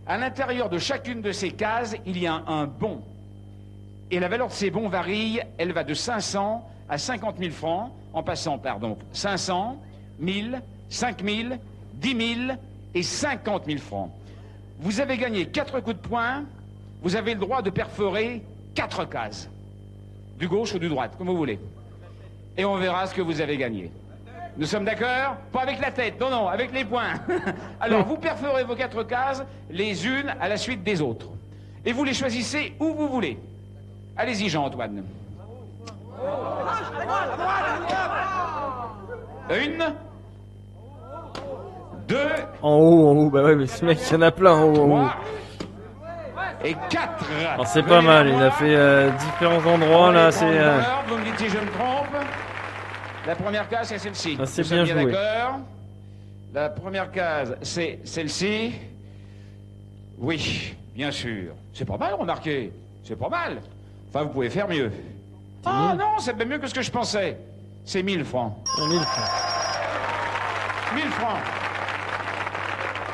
À l'intérieur de chacune de ces cases, il y a un bon. Et la valeur de ces bons varie, elle va de 500 à 50 000 francs, en passant par donc 500, 1000, 5000, 10 000 et 50 000 francs. Vous avez gagné 4 coups de poing, vous avez le droit de perforer 4 cases, du gauche ou du droite, comme vous voulez. Et on verra ce que vous avez gagné. Nous sommes d'accord? Pas avec la tête, non, non, avec les poings. Alors, vous perforez vos 4 cases, les unes à la suite des autres. Et vous les choisissez où vous voulez. Allez-y, Jean-Antoine. Une. 2. En haut, bah ouais, mais ce mec, il y en a plein en haut, en haut. 3. Et 4. Alors, c'est pas mal, il a fait différents endroits, là, c'est... Vous me dites si je me trompe. La première case, c'est celle-ci. Ah, c'est Nous sommes bien joué. d'accord. La première case, c'est celle-ci. Oui, bien sûr. C'est pas mal, remarquez. C'est pas mal. Enfin, vous pouvez faire mieux. Ah non, c'est bien mieux que ce que je pensais. C'est 1000 francs. 1000 francs. 1000 francs.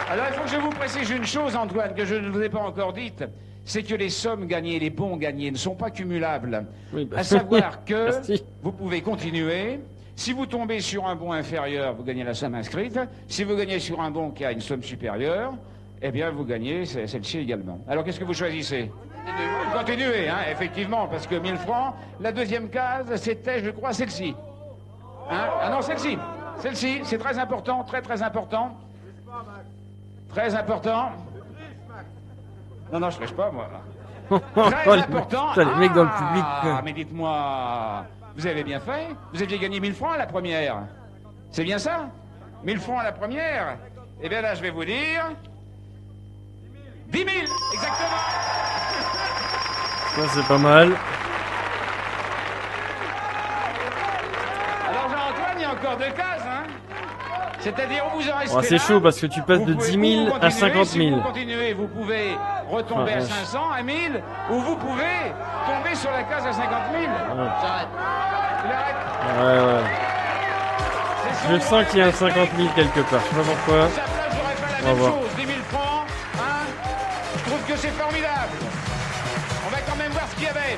Alors, il faut que je vous précise une chose, Antoine, que je ne vous ai pas encore dite. C'est que les sommes gagnées, les bons gagnés ne sont pas cumulables. Oui, bah, À savoir que merci. vous pouvez continuer. Si vous tombez sur un bon inférieur, vous gagnez la somme inscrite. Si vous gagnez sur un bon qui a une somme supérieure, eh bien, vous gagnez celle-ci également. Alors, qu'est-ce que vous choisissez? Continuez, hein, effectivement, parce que 1000 francs. La deuxième case, c'était, je crois, celle-ci. Hein? Ah non, celle-ci. Celle-ci, c'est très important, très très important. Très important. Non, non, je ne pas, moi. Très important. Putain, les mecs dans le public. Ah, mais dites-moi, vous avez bien fait? Vous aviez gagné 1000 francs à la première. C'est bien ça? 1000 francs à la première? Eh bien là, je vais vous dire... 10 000, exactement. Ça, c'est pas mal. Alors Jean-Antoine, il y a encore 2 cases, hein? C'est-à-dire, vous en restez Oh, c'est là. chaud parce que tu passes Vous de pouvez 10 000 ou à 50 Si 000. vous continuez, vous pouvez retomber Ah, à vache. 500, à 1000, ou vous pouvez tomber sur la case à 50 000. J'arrête. Il arrête. Ouais, ouais. C'est Je son sens qu'il y a un droit, 50 000 quelque part. Je sais pas pourquoi. À sa place, j'aurais fait On la va même voir. chose, 10 000 francs, hein? Je trouve que c'est formidable. On va quand même voir ce qu'il y avait.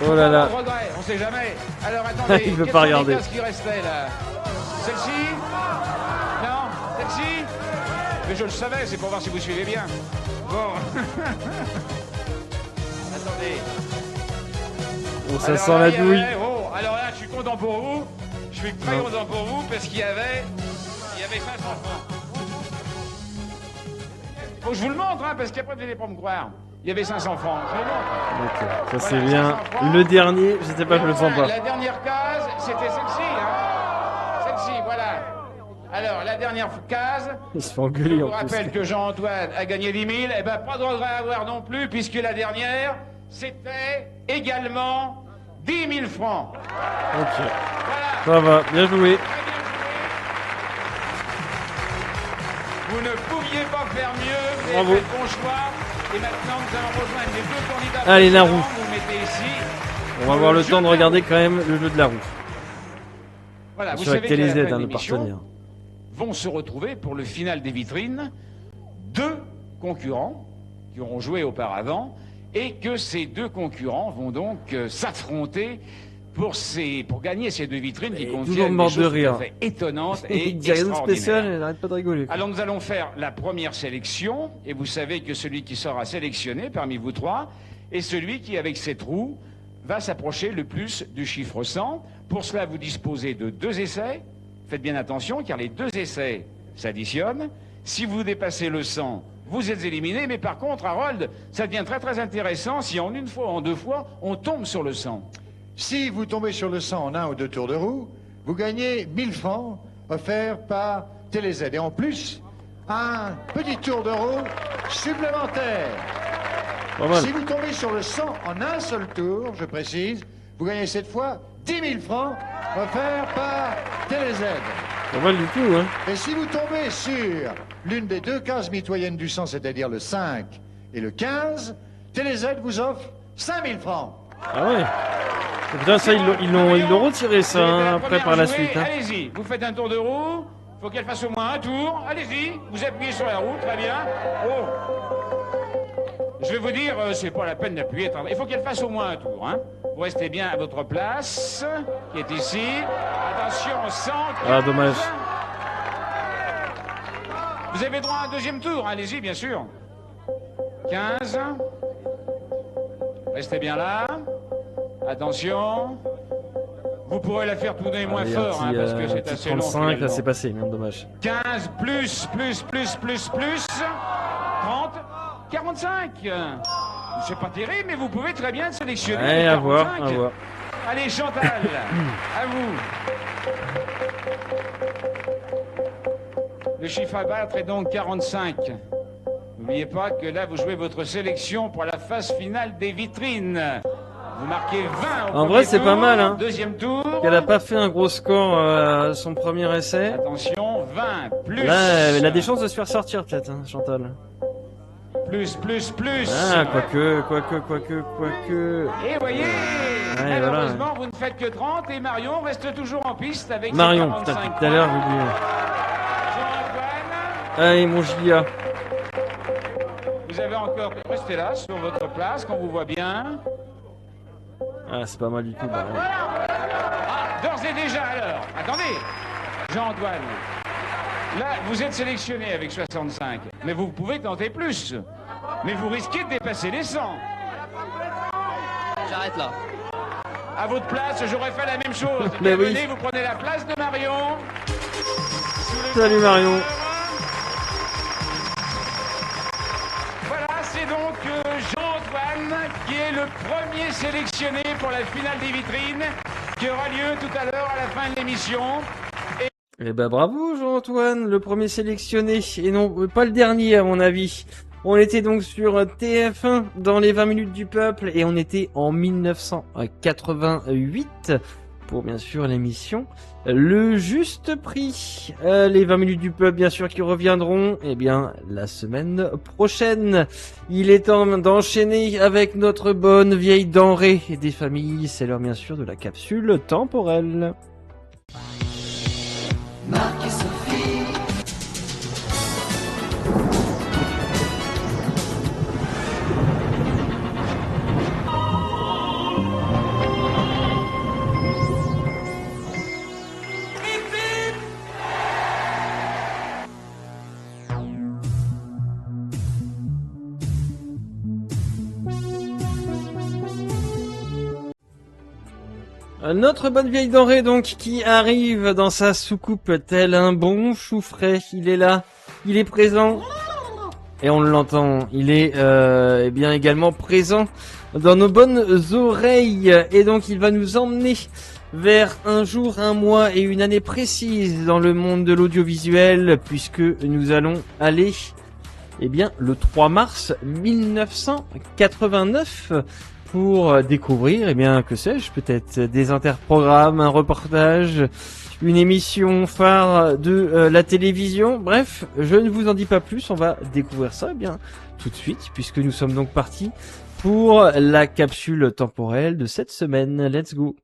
Oh là là. Pas de regret, on sait jamais. Alors attendez, Il veut quelles pas sont les regarder. cases qui restaient là? Celle-ci? Non? Celle-ci? Mais je le savais, c'est pour voir si vous suivez bien. Bon. Attendez. Oh, ça Alors sent là, la il y avait- douille. Oh, alors là, je suis content pour vous. Je suis très Non. content pour vous parce qu'il y avait 500 francs. Faut que je vous le montre, hein, parce qu'après, vous n'allez pas me croire. Il y avait 500 francs. Je vous le montre. Ok, ça Voilà, c'est bien. 500 francs. Le dernier, je sais pas, je le sens Voilà, pas. la dernière case, c'était celle-ci, hein. Celle-ci, voilà. Alors, la dernière case, Il se fait engueuler je en vous rappelle plus. que Jean-Antoine a gagné 10 000. Eh ben, pas de regret à avoir non plus, puisque la dernière, c'était également 10 000 francs. Ok. Voilà. Ça va, bien joué. Vous ne pouviez pas faire mieux, vous Bravo. avez fait le bon choix. Et maintenant, nous allons rejoindre les deux candidats. Allez, la précédents. roue. Vous mettez ici. On va avoir le temps de regarder quand même le jeu de la roue. Voilà, vous Sur savez qu'à la TéléZ, fin de hein, le l'émission, partenaire. vont se retrouver pour le final des vitrines deux concurrents qui auront joué auparavant et que ces deux concurrents vont donc s'affronter pour gagner ces deux vitrines qui toujours contiennent mort des de choses rire. tout à fait étonnantes et Il dit rien de extraordinaires. spécial, il arrête pas de rigoler. Alors nous allons faire la première sélection et vous savez que celui qui sera sélectionné parmi vous trois est celui qui, avec cette roue, va s'approcher le plus du chiffre 100. Pour cela, vous disposez de 2 essais. Faites bien attention car les 2 essais s'additionnent. Si vous dépassez le 100, vous êtes éliminé. Mais par contre, Harold, ça devient très très intéressant si en une fois, en 2 fois, on tombe sur le 100. Si vous tombez sur le 100 en 1 ou 2 tours de roue, vous gagnez 1000 francs offerts par TéléZ. Et en plus, un petit tour de roue supplémentaire. Pas mal. Si vous tombez sur le 100 en un seul tour, je précise, vous gagnez cette fois 10 000 francs offerts par TéléZ. Pas mal du tout, hein. Et si vous tombez sur l'une des 2 cases mitoyennes du 100, c'est-à-dire le 5 et le 15, TéléZ vous offre 5 000 francs. Ah ouais. Et putain, ça, ils l'ont retiré, ça, Vous êtes hein, la après, première par la à jouer. suite. Hein. Allez-y, vous faites un tour de roue. Faut qu'elle fasse au moins un tour. Allez-y, vous appuyez sur la roue, très bien. Oh. Je vais vous dire, c'est pas la peine d'appuyer. Il faut qu'elle fasse au moins un tour. Hein. Vous restez bien à votre place, qui est ici. Attention, 100. Ah, dommage. Vous avez droit à un deuxième tour, allez-y, bien sûr. 15. Restez bien là. Attention. Vous pourrez la faire tourner moins Allez, fort, un hein, petit, parce que un c'est petit assez long. 35, là, finalement. c'est passé, même dommage. 15 plus. 30. 45. C'est pas terrible, mais vous pouvez très bien sélectionner. Ouais, les à voir, 45. à voir. Allez, Chantal, à vous. Le chiffre à battre est donc 45. N'oubliez pas que là, vous jouez votre sélection pour la phase finale des vitrines. Vous marquez 20 au En premier vrai, c'est tour, pas mal, hein. Deuxième tour. Elle a pas fait un gros score à son premier essai. Attention, 20 plus. Là, elle a des chances de se faire sortir, peut-être, hein, Chantal. Plus. Ah, quoique. Et voyez, Ouais, malheureusement, voilà. vous ne faites que 30 et Marion reste toujours en piste avec ses Marion, 45 putain, depuis tout à l'heure, j'ai oublié. Jean-Antoine, Allez, mon Gilia. vous avez encore... Restez là, sur votre place, qu'on vous voit bien. Ah, c'est pas mal du tout, bah, ouais. Ah, d'ores et déjà, alors, attendez, Jean-Antoine, là, vous êtes sélectionné avec 65, mais vous pouvez tenter plus. Mais vous risquez de dépasser les 100. J'arrête là. À votre place, j'aurais fait la même chose. Mais oui. Venez, vous prenez la place de Marion. Salut Marion. Voilà, c'est donc Jean-Antoine qui est le premier sélectionné pour la finale des vitrines qui aura lieu tout à l'heure à la fin de l'émission. Eh ben bravo Jean-Antoine, le premier sélectionné, et non pas le dernier à mon avis. On était donc sur TF1 dans les 20 minutes du peuple et on était en 1988 pour bien sûr l'émission Le Juste Prix. Les 20 minutes du peuple bien sûr qui reviendront la semaine prochaine. Il est temps d'enchaîner avec notre bonne vieille denrée des familles. C'est l'heure bien sûr de la capsule temporelle. Marc et Sophie. Notre bonne vieille denrée donc qui arrive dans sa soucoupe tel un bon chou frais. Il est là, il est présent. et on l'entend. Il est eh bien également présent dans nos bonnes oreilles, et donc il va nous emmener vers un jour, un mois et une année précise dans le monde de l'audiovisuel, puisque nous allons aller eh bien le 3 mars 1989 pour découvrir, eh bien, que sais-je, peut-être des interprogrammes, un reportage, une émission phare de la télévision. Bref, je ne vous en dis pas plus, on va découvrir ça, eh bien, tout de suite, puisque nous sommes donc partis pour la capsule temporelle de cette semaine. Let's go.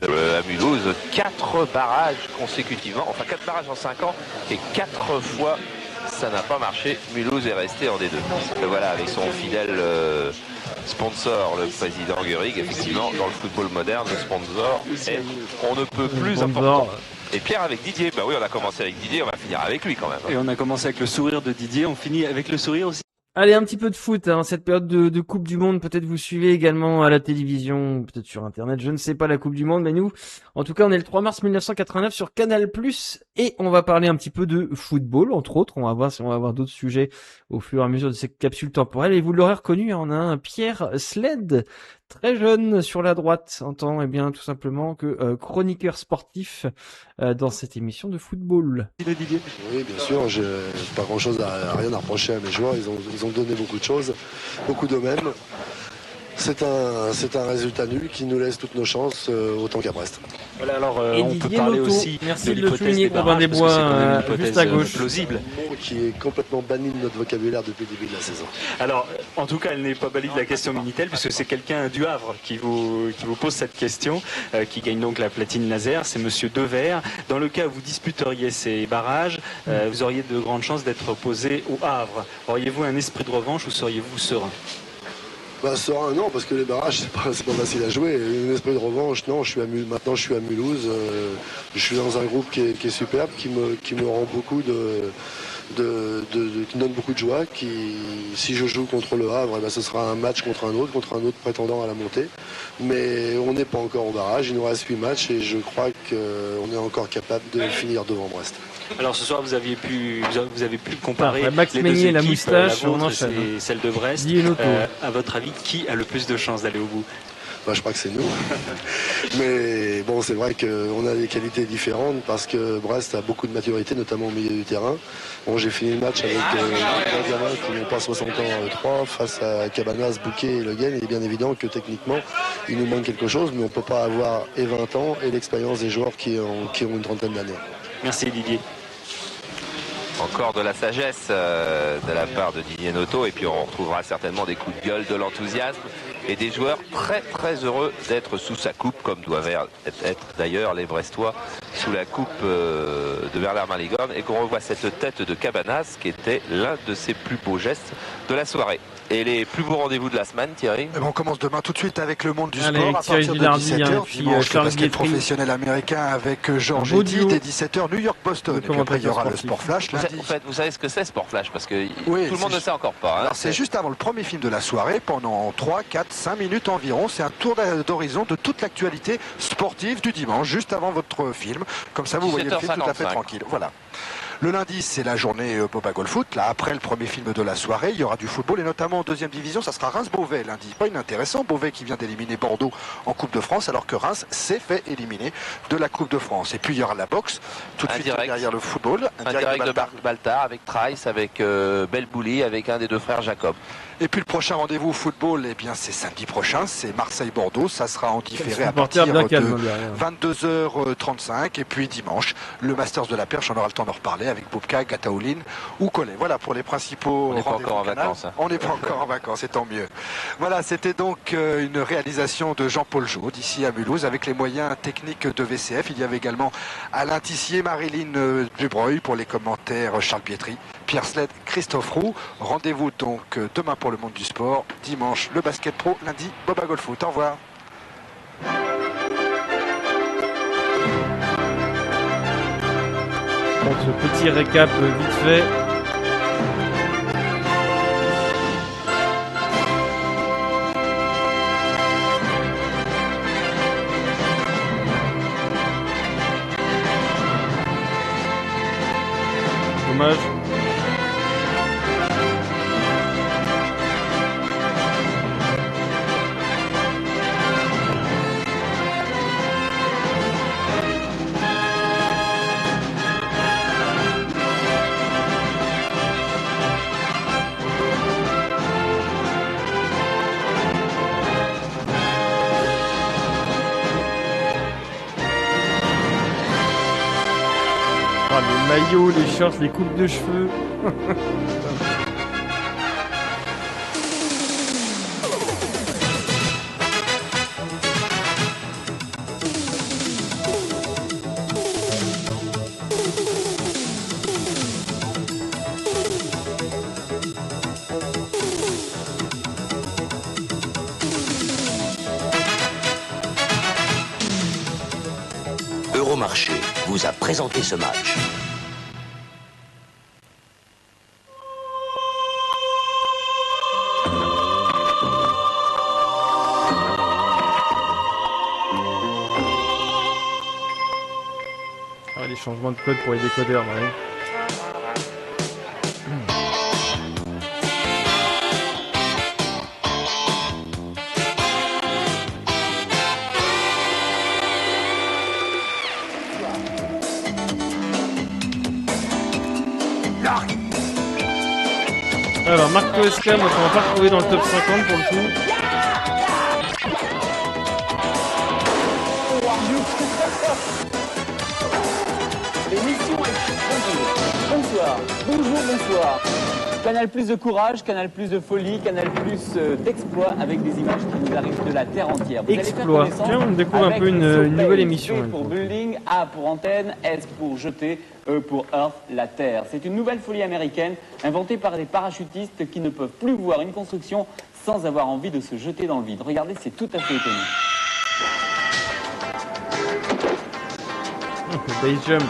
À Mulhouse, 4 barrages consécutivement, enfin 4 barrages en 5 ans, et 4 fois ça n'a pas marché. Mulhouse est resté en D2. Et voilà, avec son fidèle sponsor, le président Gurig, effectivement, dans le football moderne, le sponsor est on ne peut plus important. Et Pierre avec Didier, bah oui, on a commencé avec Didier, on va finir avec lui quand même. Et on a commencé avec le sourire de Didier, on finit avec le sourire aussi. Allez, un petit peu de foot, hein, cette période de Coupe du Monde, peut-être vous suivez également à la télévision, peut-être sur Internet, je ne sais pas la Coupe du Monde, mais nous, en tout cas, on est le 3 mars 1989 sur Canal+, et on va parler un petit peu de football, entre autres, on va voir si on va avoir d'autres sujets au fur et à mesure de cette capsule temporelle, et vous l'aurez reconnu, on a un Pierre Sled, très jeune sur la droite, en tant, eh bien, tout simplement que chroniqueur sportif dans cette émission de football. Oui, bien sûr, j'ai pas grand-chose rien à reprocher à mes joueurs, ils ont donné beaucoup de choses, beaucoup d'eux-mêmes. C'est un résultat nul qui nous laisse toutes nos chances, autant qu'à Brest. Voilà, alors on peut parler aussi merci de l'hypothèse des barrages, des Bois, parce que c'est quand même une hypothèse juste à gauche. plausible. Qui est complètement banni de notre vocabulaire depuis le début de la saison. Alors, en tout cas, elle n'est pas bannie de la question Minitel, puisque c'est quelqu'un du Havre qui vous pose cette question, qui gagne donc la platine laser, c'est Monsieur Devers. Dans le cas où vous disputeriez ces barrages, vous auriez de grandes chances d'être opposé au Havre. Auriez-vous un esprit de revanche ou seriez-vous serein ? Serein, non, parce que les barrages, c'est pas facile à jouer. Un esprit de revanche, non, maintenant je suis à Mulhouse. Je suis dans un groupe qui est superbe, qui me rend beaucoup qui me donne beaucoup de joie. Si je joue contre le Havre, ce sera un match contre un autre prétendant à la montée. Mais on n'est pas encore au barrage, il nous reste 8 matchs et je crois qu'on est encore capable de finir devant Brest. Alors ce soir vous avez pu comparer Max les Meignier, deux la équipes, moustache, la on vôtre enchaîne. et celle de Brest. À votre avis, qui a le plus de chances d'aller au bout ? Je crois que c'est nous. Mais bon, c'est vrai qu'on a des qualités différentes parce que Brest a beaucoup de maturité, notamment au milieu du terrain. Bon, j'ai fini le match avec des gamins qui n'ont pas 60 ans 3 face à Cabanas, Bouquet et Le Guen. Il est bien évident que techniquement, il nous manque quelque chose, mais on ne peut pas avoir et 20 ans et l'expérience des joueurs qui ont une trentaine d'années. Merci Didier. Encore de la sagesse de la part de Didier Noto, et puis on retrouvera certainement des coups de gueule, de l'enthousiasme et des joueurs très très heureux d'être sous sa coupe, comme doivent être d'ailleurs les Brestois sous la coupe de Bernard Maligone, et qu'on revoit cette tête de Cabanas qui était l'un de ses plus beaux gestes de la soirée. Et les plus beaux rendez-vous de la semaine, Thierry? On commence demain tout de suite avec le monde du Allez, sport à partir de 17h. Dimanche, le basket professionnel américain avec Georges Eddy, dès 17h, New York-Boston. Et puis après, il y aura le Sport Flash lundi. En fait, vous savez ce que c'est, Sport Flash? Parce que oui, tout le monde ne sait encore pas. Hein. Alors, c'est juste avant le premier film de la soirée, pendant 3, 4, 5 minutes environ. C'est un tour d'horizon de toute l'actualité sportive du dimanche, juste avant votre film. Comme ça, vous voyez le film tout à fait tranquille. Voilà. Le lundi, c'est la journée Boba Golf Foot. Là, après le premier film de la soirée, il y aura du football et notamment en deuxième division, ça sera Reims-Beauvais lundi. Pas inintéressant, Beauvais qui vient d'éliminer Bordeaux en Coupe de France, alors que Reims s'est fait éliminer de la Coupe de France. Et puis il y aura la boxe, tout de suite derrière le football. Un direct de Baltar avec Trice, avec Belbouli, avec un des deux frères Jacob. Et puis le prochain rendez-vous football, eh bien c'est samedi prochain, c'est Marseille-Bordeaux. Ça sera en différé à partir de 22h35. Et puis dimanche, le Masters de la Perche, on aura le temps d'en reparler avec Boubka, Gataoline ou Collet. Voilà pour les principaux rendez-vous. On n'est pas encore en vacances. Hein. On n'est pas encore en vacances, c'est tant mieux. Voilà, c'était donc une réalisation de Jean-Paul Jaud d'ici à Mulhouse avec les moyens techniques de VCF. Il y avait également Alain Tissier, Marilyn Dubreuil pour les commentaires, Charles Pietri, Pierre Sled, Christophe Roux. Rendez-vous donc demain pour le monde du sport, dimanche le basket pro, lundi Boba Golf Foot. Au revoir. Donc ce petit récap vite fait. Dommage. Ah, les maillots, les shorts, les coupes de cheveux. Euromarché vous a présenté ce match. Ah, les changements de code pour les décodeurs, ouais. Alors, Marco Escam, on va pas retrouver dans le top 50 pour le coup. L'émission est bonjour, bonsoir. Canal plus de courage, Canal plus de folie, Canal plus d'exploit avec des images qui nous arrivent de la terre entière. Vous Exploit. Tiens, on découvre un peu une nouvelle émission. B pour building, A pour antenne, S pour jeter, E pour Earth, la Terre. C'est une nouvelle folie américaine inventée par des parachutistes qui ne peuvent plus voir une construction sans avoir envie de se jeter dans le vide. Regardez, c'est tout à fait étonnant. Base jump.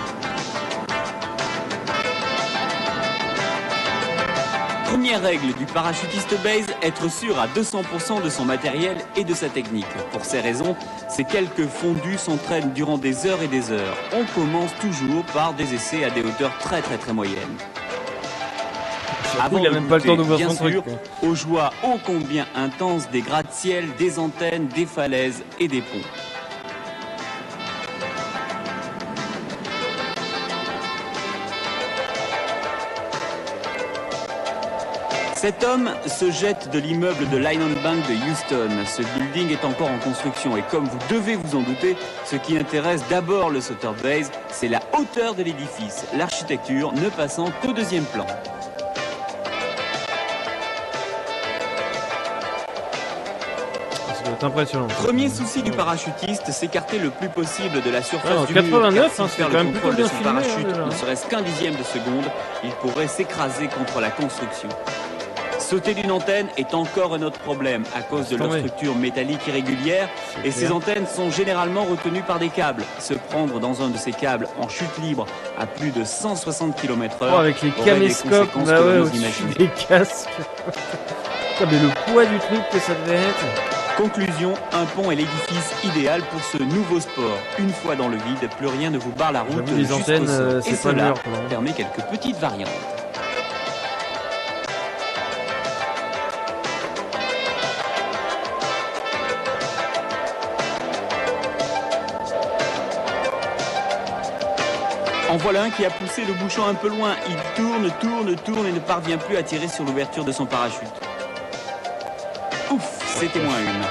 Première règle du parachutiste base, être sûr à 200% de son matériel et de sa technique. Pour ces raisons, ces quelques fondus s'entraînent durant des heures et des heures. On commence toujours par des essais à des hauteurs très moyennes. Avant, il a même pas le temps d'ouvrir son truc. Aux joies ô combien intenses des gratte-ciel, des antennes, des falaises et des ponts. Cet homme se jette de l'immeuble de Lion Bank de Houston. Ce building est encore en construction et comme vous devez vous en douter, ce qui intéresse d'abord le sauteur base, c'est la hauteur de l'édifice, l'architecture ne passant qu'au deuxième plan. C'est impressionnant. Premier souci du parachutiste, s'écarter le plus possible de la surface du 89, mur, hein, faire c'est quand le même plutôt contrôle de bien son filmé, parachute, hein, ne serait-ce qu'un dixième de seconde, il pourrait s'écraser contre la construction. Sauter d'une antenne est encore un autre problème à cause de leur structure métallique irrégulière et ces antennes sont généralement retenues par des câbles. Se prendre dans un de ces câbles en chute libre à plus de 160 km/h avec les caméscopes, bah ouais, au-dessus des casques. Putain, mais le poids du truc que ça devait être. Conclusion, un pont est l'édifice idéal pour ce nouveau sport. Une fois dans le vide, plus rien ne vous barre la route. Les antennes, c'est pas le meilleur plan. Permet quelques petites variantes. En voilà un qui a poussé le bouchon un peu loin. Il tourne et ne parvient plus à tirer sur l'ouverture de son parachute. Ouf, c'était moins une.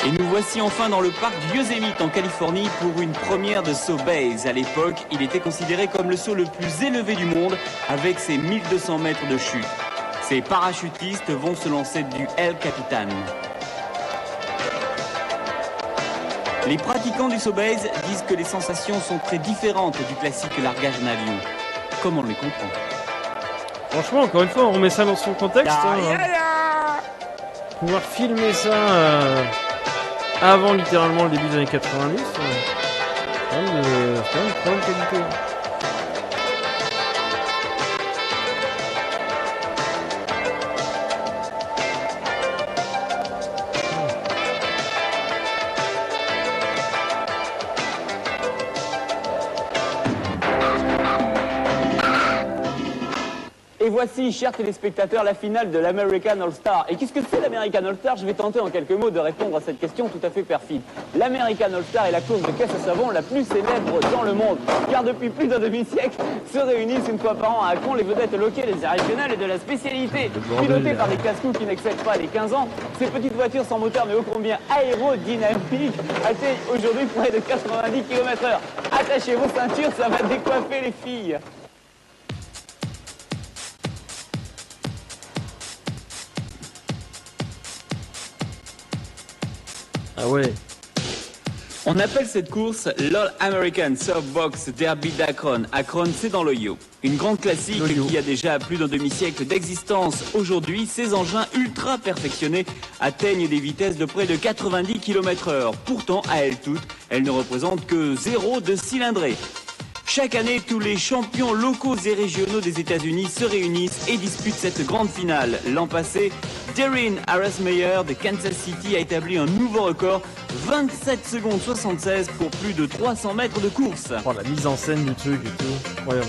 Et nous voici enfin dans le parc du Yosemite en Californie pour une première de saut base. À l'époque, il était considéré comme le saut le plus élevé du monde avec ses 1200 mètres de chute. Ces parachutistes vont se lancer du El Capitan. Les pratiquants du saut base disent que les sensations sont très différentes du classique largage en avion. Comment les comprendre? Franchement, encore une fois, on remet ça dans son contexte. Pouvoir filmer ça avant littéralement le début des années 90, c'est quand même de très bonne qualité. Et voici, chers téléspectateurs, la finale de l'American All-Star. Et qu'est-ce que c'est l'American All-Star? Je vais tenter en quelques mots de répondre à cette question tout à fait perfide. L'American All-Star est la course de caisse à savon la plus célèbre dans le monde. Car depuis plus d'un demi-siècle se réunissent une fois par an à Accron les vedettes locales et régionales et de la spécialité. Pilotées par des casse-cous qui n'excèdent pas les 15 ans, ces petites voitures sans moteur mais ô combien aérodynamiques atteignent aujourd'hui près de 90 km/h. Attachez vos ceintures, ça va décoiffer les filles. Ah ouais. On appelle cette course l'All-American Softbox Derby d'Akron. Akron, c'est dans l'Ohio. Une grande classique qui a déjà plus d'un demi-siècle d'existence. Aujourd'hui, ces engins ultra perfectionnés atteignent des vitesses de près de 90 km/h. Pourtant, à elles toutes, elles ne représentent que 0 de cylindrée. Chaque année, tous les champions locaux et régionaux des États-Unis se réunissent et disputent cette grande finale. L'an passé, Darren Harrismeyer de Kansas City a établi un nouveau record, 27 secondes 76 pour plus de 300 mètres de course. Oh, la mise en scène du truc et tout, incroyable.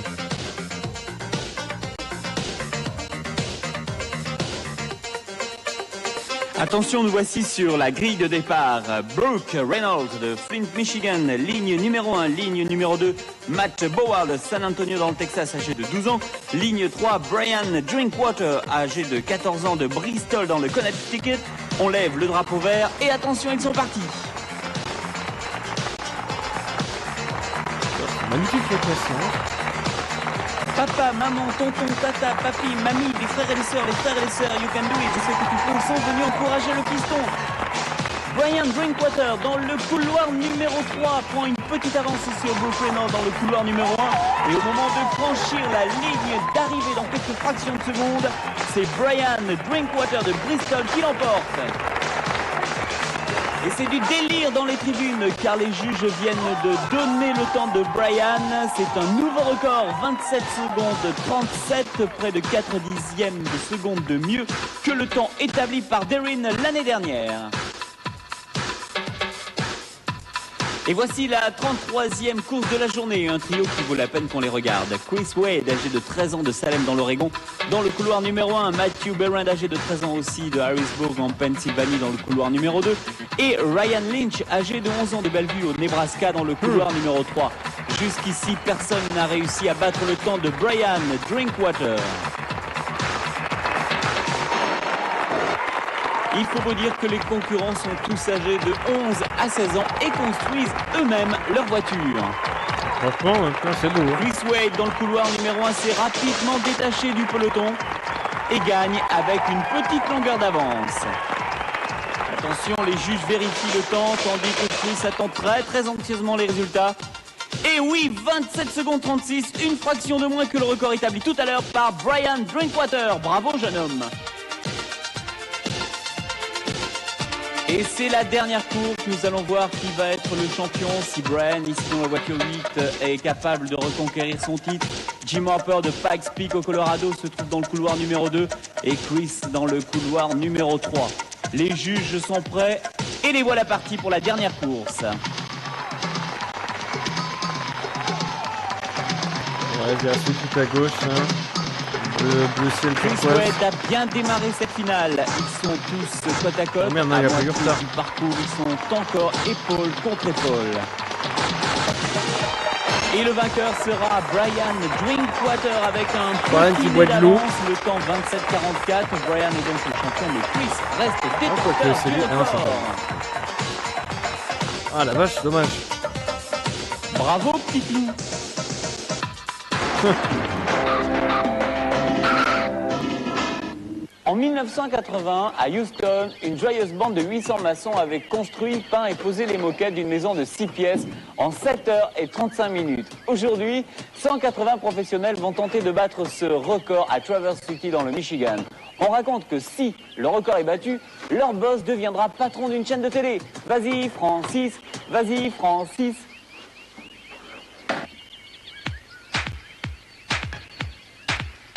Attention, nous voici sur la grille de départ. Brooke Reynolds de Flint, Michigan, ligne numéro 1, ligne numéro 2. Matt Bowell de San Antonio dans le Texas, âgé de 12 ans. Ligne 3, Brian Drinkwater, âgé de 14 ans de Bristol dans le Connecticut. On lève le drapeau vert et attention, ils sont partis. Magnifique répression. Papa, maman, tonton, tata, papi, mamie, les frères et les sœurs, you can do it, je sais que tu peux, sont venus encourager le piston. Brian Drinkwater dans le couloir numéro 3 prend une petite avance sur Brooke Reynolds dans le couloir numéro 1. Et au moment de franchir la ligne d'arrivée dans quelques fractions de secondes, c'est Brian Drinkwater de Bristol qui l'emporte. Et c'est du délire dans les tribunes car les juges viennent de donner le temps de Brian. C'est un nouveau record, 27 secondes 37, près de 4 dixièmes de seconde de mieux que le temps établi par Darren l'année dernière. Et voici la 33e course de la journée, un trio qui vaut la peine qu'on les regarde. Chris Wade, âgé de 13 ans de Salem dans l'Oregon, dans le couloir numéro 1. Matthew Berrand, âgé de 13 ans aussi de Harrisburg en Pennsylvanie, dans le couloir numéro 2. Et Ryan Lynch, âgé de 11 ans de Bellevue au Nebraska, dans le couloir numéro 3. Jusqu'ici, personne n'a réussi à battre le temps de Brian Drinkwater. Il faut vous dire que les concurrents sont tous âgés de 11 à 16 ans et construisent eux-mêmes leur voiture. Franchement, c'est beau. Chris Wade dans le couloir numéro 1 s'est rapidement détaché du peloton et gagne avec une petite longueur d'avance. Attention, les juges vérifient le temps tandis que Chris attend très anxieusement les résultats. Et oui, 27 secondes 36, une fraction de moins que le record établi tout à l'heure par Brian Drinkwater. Bravo jeune homme. Et c'est la dernière course, nous allons voir qui va être le champion, si Brian, ici dans la voiture 8, est capable de reconquérir son titre. Jim Harper de Pikes Peak au Colorado se trouve dans le couloir numéro 2 et Chris dans le couloir numéro 3. Les juges sont prêts et les voilà partis pour la dernière course. Ouais, j'ai assez tout à gauche, hein. Le ciel Chris Wade a bien démarré cette finale. Ils sont tous côte à côte. Oh merde, il y a pas eu retard. Du parcours, ils sont encore épaule contre épaule. Et le vainqueur sera Brian Drinkwater avec un petit nez d'avance, le temps 27-44. Brian est donc le champion, mais Chris reste détenteur du record. Ah la vache, dommage. Bravo petit loup. En 1980, à Houston, une joyeuse bande de 800 maçons avait construit, peint et posé les moquettes d'une maison de 6 pièces en 7h35 minutes. Aujourd'hui, 180 professionnels vont tenter de battre ce record à Traverse City dans le Michigan. On raconte que si le record est battu, leur boss deviendra patron d'une chaîne de télé. Vas-y Francis, vas-y Francis.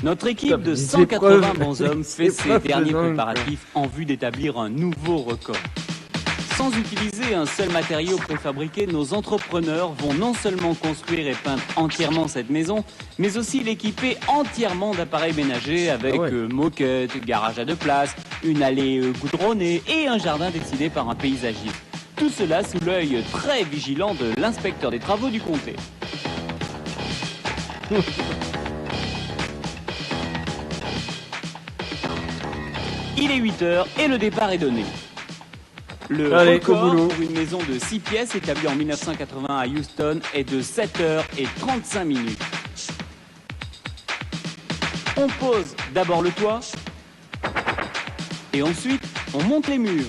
Notre équipe de 180 bonshommes fait ses derniers préparatifs en vue d'établir un nouveau record. Sans utiliser un seul matériau préfabriqué, nos entrepreneurs vont non seulement construire et peindre entièrement cette maison, mais aussi l'équiper entièrement d'appareils ménagers avec moquette, garage à 2 places, une allée goudronnée et un jardin dessiné par un paysagiste. Tout cela sous l'œil très vigilant de l'inspecteur des travaux du comté. Il est 8h et le départ est donné. Le record pour une maison de 6 pièces établie en 1980 à Houston est de 7h35. On pose d'abord le toit et ensuite on monte les murs.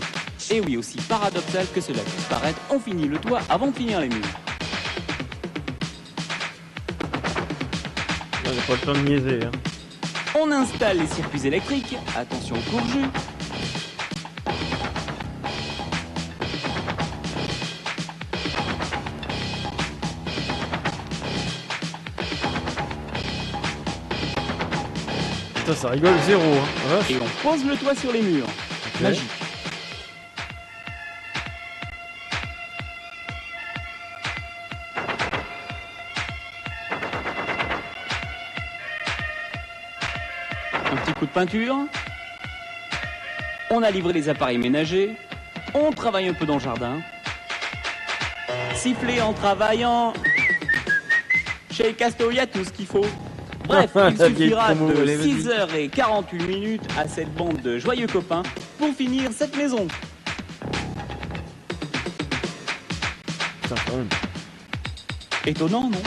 Et oui, aussi paradoxal que cela puisse paraître, on finit le toit avant de finir les murs. On n'a pas le temps de niaiser. Hein. On installe les circuits électriques, attention au court-jus. Putain, ça rigole zéro. Hein. Et on pose le toit sur les murs. Okay. Magique. Un petit coup de peinture. On a livré les appareils ménagers. On travaille un peu dans le jardin. Siffler en travaillant. Chez Casto, il y a tout ce qu'il faut. Bref, il suffira de 6h48 à cette bande de joyeux copains pour finir cette maison. Putain, quand même. Étonnant, non?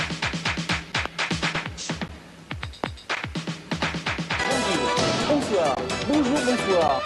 Bonsoir. Bonjour, bonsoir.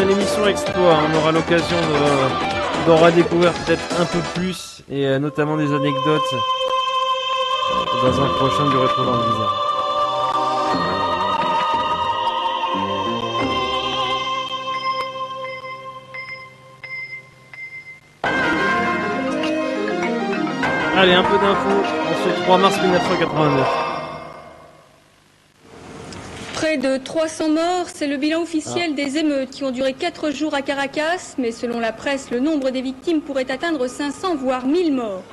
L'émission Exploit, on aura l'occasion d'en redécouvrir peut-être un peu plus et notamment des anecdotes dans un prochain du Rétro dans le Viseur. Allez, un peu d'infos en ce 3 mars 1989. Près de 300 morts, c'est le bilan officiel des émeutes qui ont duré 4 jours à Caracas, mais selon la presse, le nombre des victimes pourrait atteindre 500 voire 1000 morts.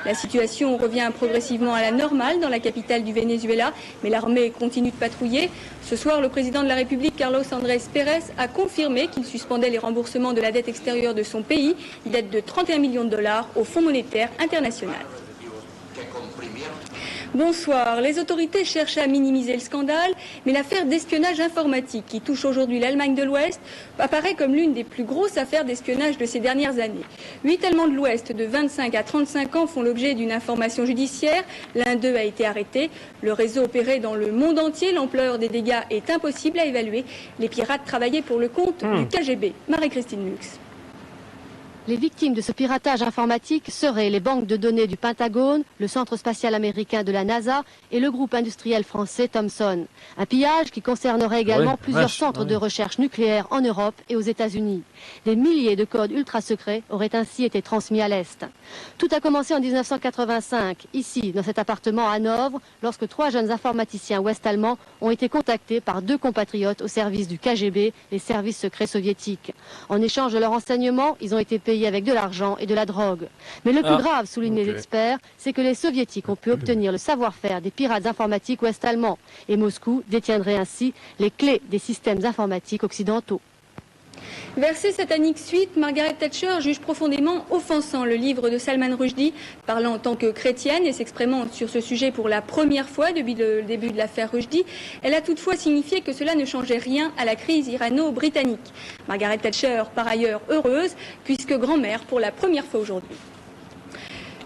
La situation revient progressivement à la normale dans la capitale du Venezuela, mais l'armée continue de patrouiller. Ce soir, le président de la République, Carlos Andrés Pérez, a confirmé qu'il suspendait les remboursements de la dette extérieure de son pays, dette de 31 millions de dollars au Fonds monétaire international. Bonsoir. Les autorités cherchent à minimiser le scandale, mais l'affaire d'espionnage informatique qui touche aujourd'hui l'Allemagne de l'Ouest apparaît comme l'une des plus grosses affaires d'espionnage de ces dernières années. 8 Allemands de l'Ouest de 25 à 35 ans font l'objet d'une information judiciaire. L'un d'eux a été arrêté. Le réseau opérait dans le monde entier. L'ampleur des dégâts est impossible à évaluer. Les pirates travaillaient pour le compte du KGB. Marie-Christine Lux. Les victimes de ce piratage informatique seraient les banques de données du Pentagone, le centre spatial américain de la NASA et le groupe industriel français Thomson. Un pillage qui concernerait également plusieurs centres de recherche nucléaire en Europe et aux États-Unis. Des milliers de codes ultra secrets auraient ainsi été transmis à l'Est. Tout a commencé en 1985, ici, dans cet appartement à Hanovre, lorsque 3 jeunes informaticiens ouest-allemands ont été contactés par 2 compatriotes au service du KGB, les services secrets soviétiques. En échange de leurs renseignements, ils ont été payés avec de l'argent et de la drogue. Mais le plus grave, soulignent les experts, c'est que les soviétiques ont pu obtenir le savoir-faire des pirates informatiques ouest-allemands. Et Moscou détiendrait ainsi les clés des systèmes informatiques occidentaux. Verset satanique suite, Margaret Thatcher juge profondément offensant le livre de Salman Rushdie, parlant en tant que chrétienne et s'exprimant sur ce sujet pour la première fois depuis le début de l'affaire Rushdie. Elle a toutefois signifié que cela ne changeait rien à la crise irano-britannique. Margaret Thatcher, par ailleurs heureuse, puisque grand-mère pour la première fois aujourd'hui.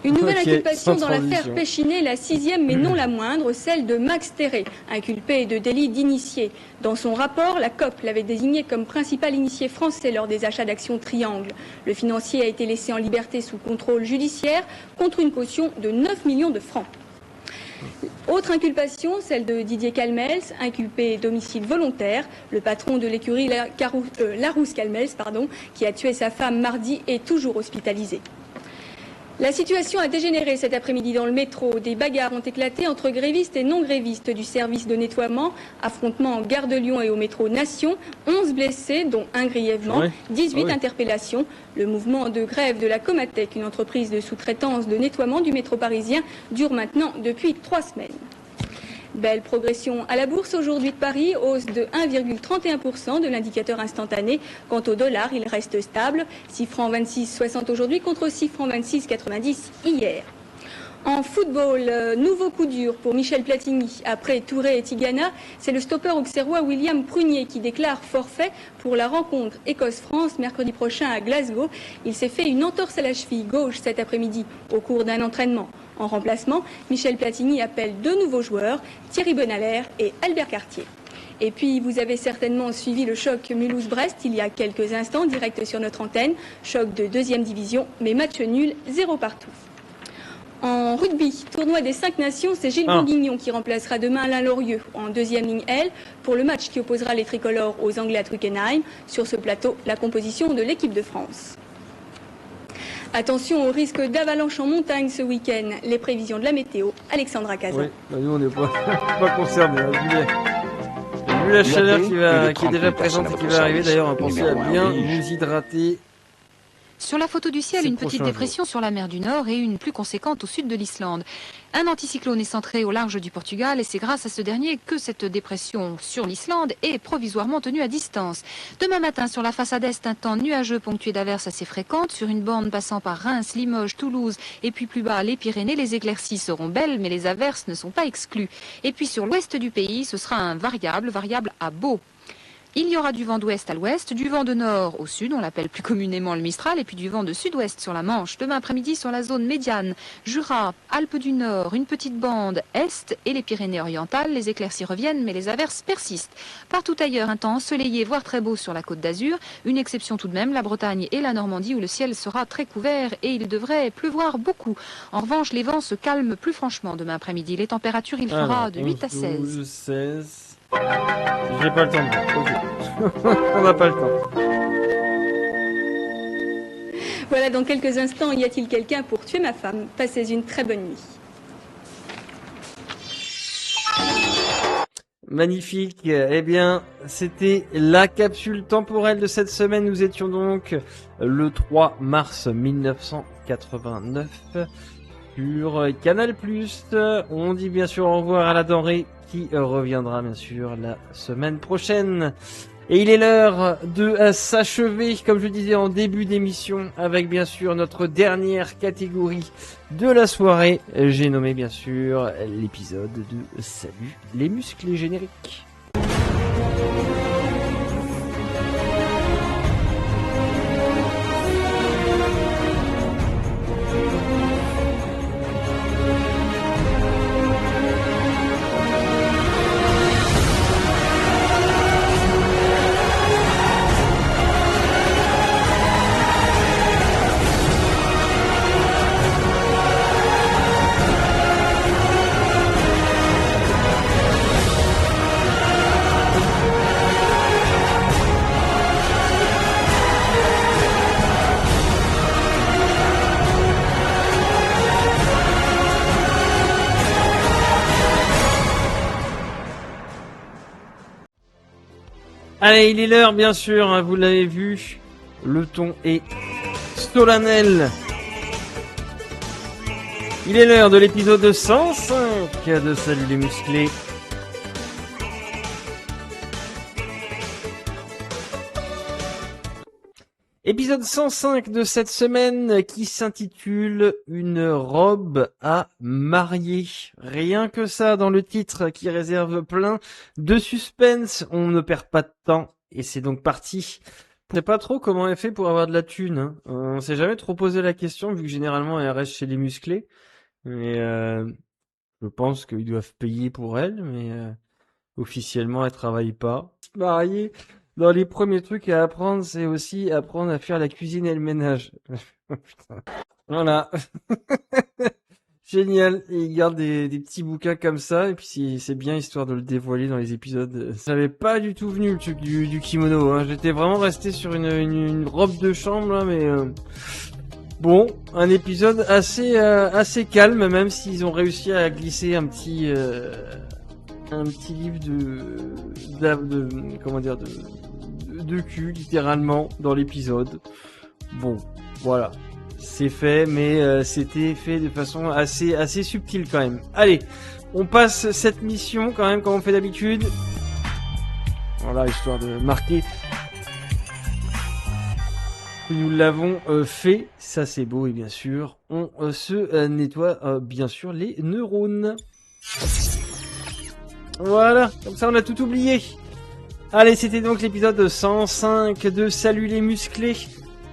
Une nouvelle Ok, inculpation sans dans l'affaire transition. Péchinet, la 6e mais non la moindre, celle de Max Terré, inculpé de délit d'initié. Dans son rapport, la COP l'avait désigné comme principal initié français lors des achats d'actions Triangle. Le financier a été laissé en liberté sous contrôle judiciaire contre une caution de 9 millions de francs. Autre inculpation, celle de Didier Calmels, inculpé d'homicide volontaire. Le patron de l'écurie Larousse-Calmels, qui a tué sa femme mardi, est toujours hospitalisé. La situation a dégénéré cet après-midi dans le métro. Des bagarres ont éclaté entre grévistes et non-grévistes du service de nettoiement. Affrontements en gare de Lyon et au métro Nation. 11 blessés, dont un grièvement. Ouais. 18 Ah ouais. interpellations. Le mouvement de grève de la Comatec, une entreprise de sous-traitance de nettoiement du métro parisien, dure maintenant depuis 3 semaines. Belle progression à la bourse aujourd'hui de Paris, hausse de 1,31% de l'indicateur instantané. Quant au dollar, il reste stable, 6 francs 26,60 aujourd'hui contre 6 francs 26,90 hier. En football, nouveau coup dur pour Michel Platini. Après Touré et Tigana, c'est le stopper auxerrois William Prunier qui déclare forfait pour la rencontre Écosse-France mercredi prochain à Glasgow. Il s'est fait une entorse à la cheville gauche cet après-midi au cours d'un entraînement. En remplacement, Michel Platini appelle 2 nouveaux joueurs, Thierry Benalaire et Albert Cartier. Et puis, vous avez certainement suivi le choc Mulhouse-Brest il y a quelques instants, direct sur notre antenne. Choc de 2e division, mais match nul, 0 partout. En rugby, tournoi des 5 nations, c'est Gilles Bourguignon qui remplacera demain Alain Lorieux en 2e ligne L pour le match qui opposera les tricolores aux Anglais à Twickenham. Sur ce plateau, la composition de l'équipe de France. Attention au risque d'avalanche en montagne ce week-end. Les prévisions de la météo, Alexandra Cazin. Oui, bah nous on n'est pas concernés. Vu la chaleur qui est déjà présente et qui va arriver, d'ailleurs, pensez à bien vous hydrater. Sur la photo du ciel, Ces une petite prochains dépression sur la mer du Nord et une plus conséquente au sud de l'Islande. Un anticyclone est centré au large du Portugal et c'est grâce à ce dernier que cette dépression sur l'Islande est provisoirement tenue à distance. Demain matin, sur la façade est, un temps nuageux ponctué d'averses assez fréquentes. Sur une bande passant par Reims, Limoges, Toulouse et puis plus bas les Pyrénées, les éclaircies seront belles mais les averses ne sont pas exclues. Et puis sur l'ouest du pays, ce sera un variable à beau. Il y aura du vent d'ouest à l'ouest, du vent de nord au sud, on l'appelle plus communément le Mistral, et puis du vent de sud-ouest sur la Manche. Demain après-midi sur la zone médiane, Jura, Alpes du Nord, une petite bande est et les Pyrénées-Orientales, les éclaircies reviennent mais les averses persistent. Partout ailleurs, un temps ensoleillé, voire très beau sur la Côte d'Azur. Une exception tout de même, la Bretagne et la Normandie où le ciel sera très couvert et il devrait pleuvoir beaucoup. En revanche, les vents se calment plus franchement demain après-midi. Les températures, il fera de 8 à 16. 12, 16... J'ai pas le temps de ok. On n'a pas le temps. Voilà, dans quelques instants, y a-t-il quelqu'un pour tuer ma femme? Passez une très bonne nuit. Magnifique. Eh bien, c'était la capsule temporelle de cette semaine. Nous étions donc le 3 mars 1989 sur Canal+. On dit bien sûr au revoir à la denrée qui reviendra bien sûr la semaine prochaine. Et il est l'heure de s'achever, comme je disais en début d'émission, avec bien sûr notre dernière catégorie de la soirée. J'ai nommé bien sûr l'épisode de Salut les musclés génériques. Allez, il est l'heure, bien sûr, hein, vous l'avez vu, le ton est solennel. Il est l'heure de l'épisode 105 de Salut les musclés. Épisode 105 de cette semaine qui s'intitule Une robe à marier. Rien que ça dans le titre qui réserve plein de suspense. On ne perd pas de temps et c'est donc parti Je sais pas trop comment elle fait pour avoir de la thune. Hein. On s'est jamais trop posé la question, vu que généralement elle reste chez les musclés. Mais je pense qu'ils doivent payer pour elle, mais officiellement elle travaille pas. Se marier, dans les premiers trucs à apprendre, c'est aussi apprendre à faire la cuisine et le ménage. Putain. Voilà. Génial. Et il garde des petits bouquins comme ça, et puis c'est bien histoire de le dévoiler dans les épisodes. Ça n'avait pas du tout venu le truc du kimono. Hein. J'étais vraiment resté sur une robe de chambre, là, mais bon, un épisode assez calme, même s'ils ont réussi à glisser un petit livre de cul littéralement dans l'épisode. Bon, voilà. C'est fait, mais c'était fait de façon assez subtile quand même. Allez, on passe cette mission quand même comme on fait d'habitude. Voilà, histoire de marquer que nous l'avons fait. Ça c'est beau et bien sûr, on se nettoie bien sûr les neurones. Voilà, comme ça on a tout oublié. Allez, c'était donc l'épisode 105 de Salut les musclés.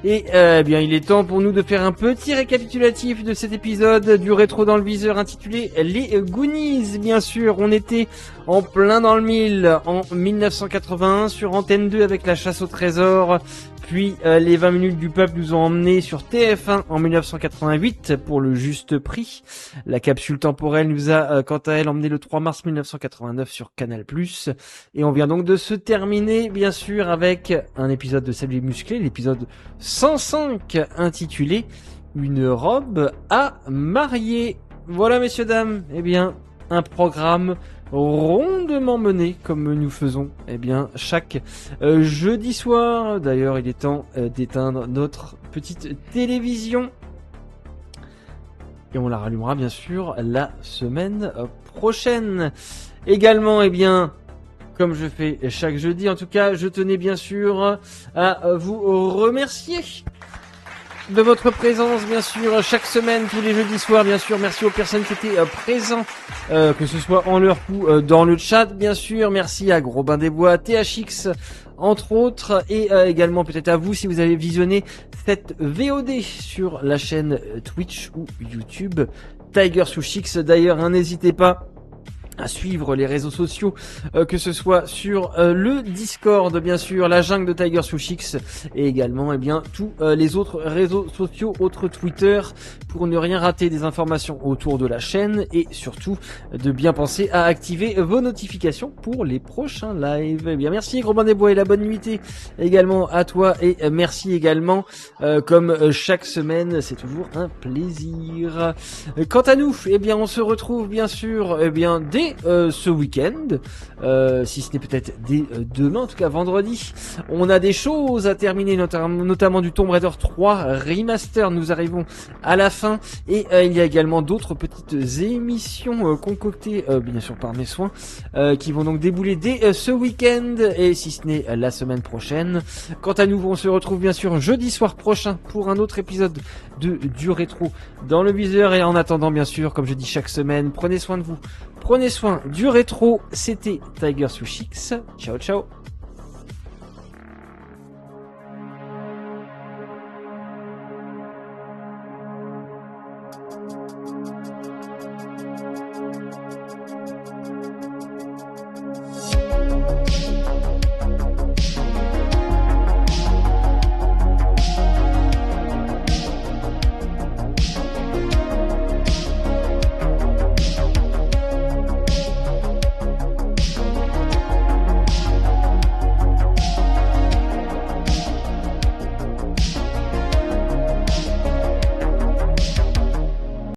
Et bien, il est temps pour nous de faire un petit récapitulatif de cet épisode du rétro dans le viseur intitulé Les Goonies. Bien sûr, on était en plein dans le mille en 1981 sur Antenne 2 avec la chasse au trésor. Puis les 20 minutes du peuple nous ont emmenés sur TF1 en 1988 pour le juste prix. La capsule temporelle nous a quant à elle emmené le 3 mars 1989 sur Canal+. Et on vient donc de se terminer bien sûr avec un épisode de Salut les musclés, l'épisode 105 intitulé Une robe à marier. Voilà messieurs dames, eh bien un programme rondement mené comme nous faisons chaque jeudi soir. D'ailleurs il est temps d'éteindre notre petite télévision et on la rallumera bien sûr la semaine prochaine. Également comme je fais chaque jeudi, en tout cas je tenais bien sûr à vous remercier de votre présence, bien sûr, chaque semaine, tous les jeudis soirs, bien sûr. Merci aux personnes qui étaient présentes, que ce soit en leur coup dans le chat, bien sûr. Merci à Gros Bain des Bois, THX, entre autres, et également peut-être à vous si vous avez visionné cette VOD sur la chaîne Twitch ou YouTube Tiger Sushix. D'ailleurs, n'hésitez pas à suivre les réseaux sociaux, que ce soit sur le Discord, bien sûr, la jungle de Tiger Sushix, et également tous les autres réseaux sociaux, autres Twitter, pour ne rien rater des informations autour de la chaîne, et surtout de bien penser à activer vos notifications pour les prochains lives. Eh bien, merci Gros Bain des Bois et la bonne nuitée également à toi, et merci également comme chaque semaine, c'est toujours un plaisir. Quant à nous, on se retrouve bien sûr dès ce week-end, si ce n'est peut-être dès demain, en tout cas vendredi. On a des choses à terminer, notamment du Tomb Raider 3 Remaster. Nous arrivons à la fin, et il y a également d'autres petites émissions concoctées, bien sûr par mes soins, qui vont donc débouler dès ce week-end, et si ce n'est la semaine prochaine. Quant à nous, on se retrouve bien sûr jeudi soir prochain pour un autre épisode du rétro dans le viseur, et en attendant, bien sûr, comme je dis chaque semaine, prenez soin de vous. Prenez soin du rétro, c'était Tiger Sushix. Ciao ciao.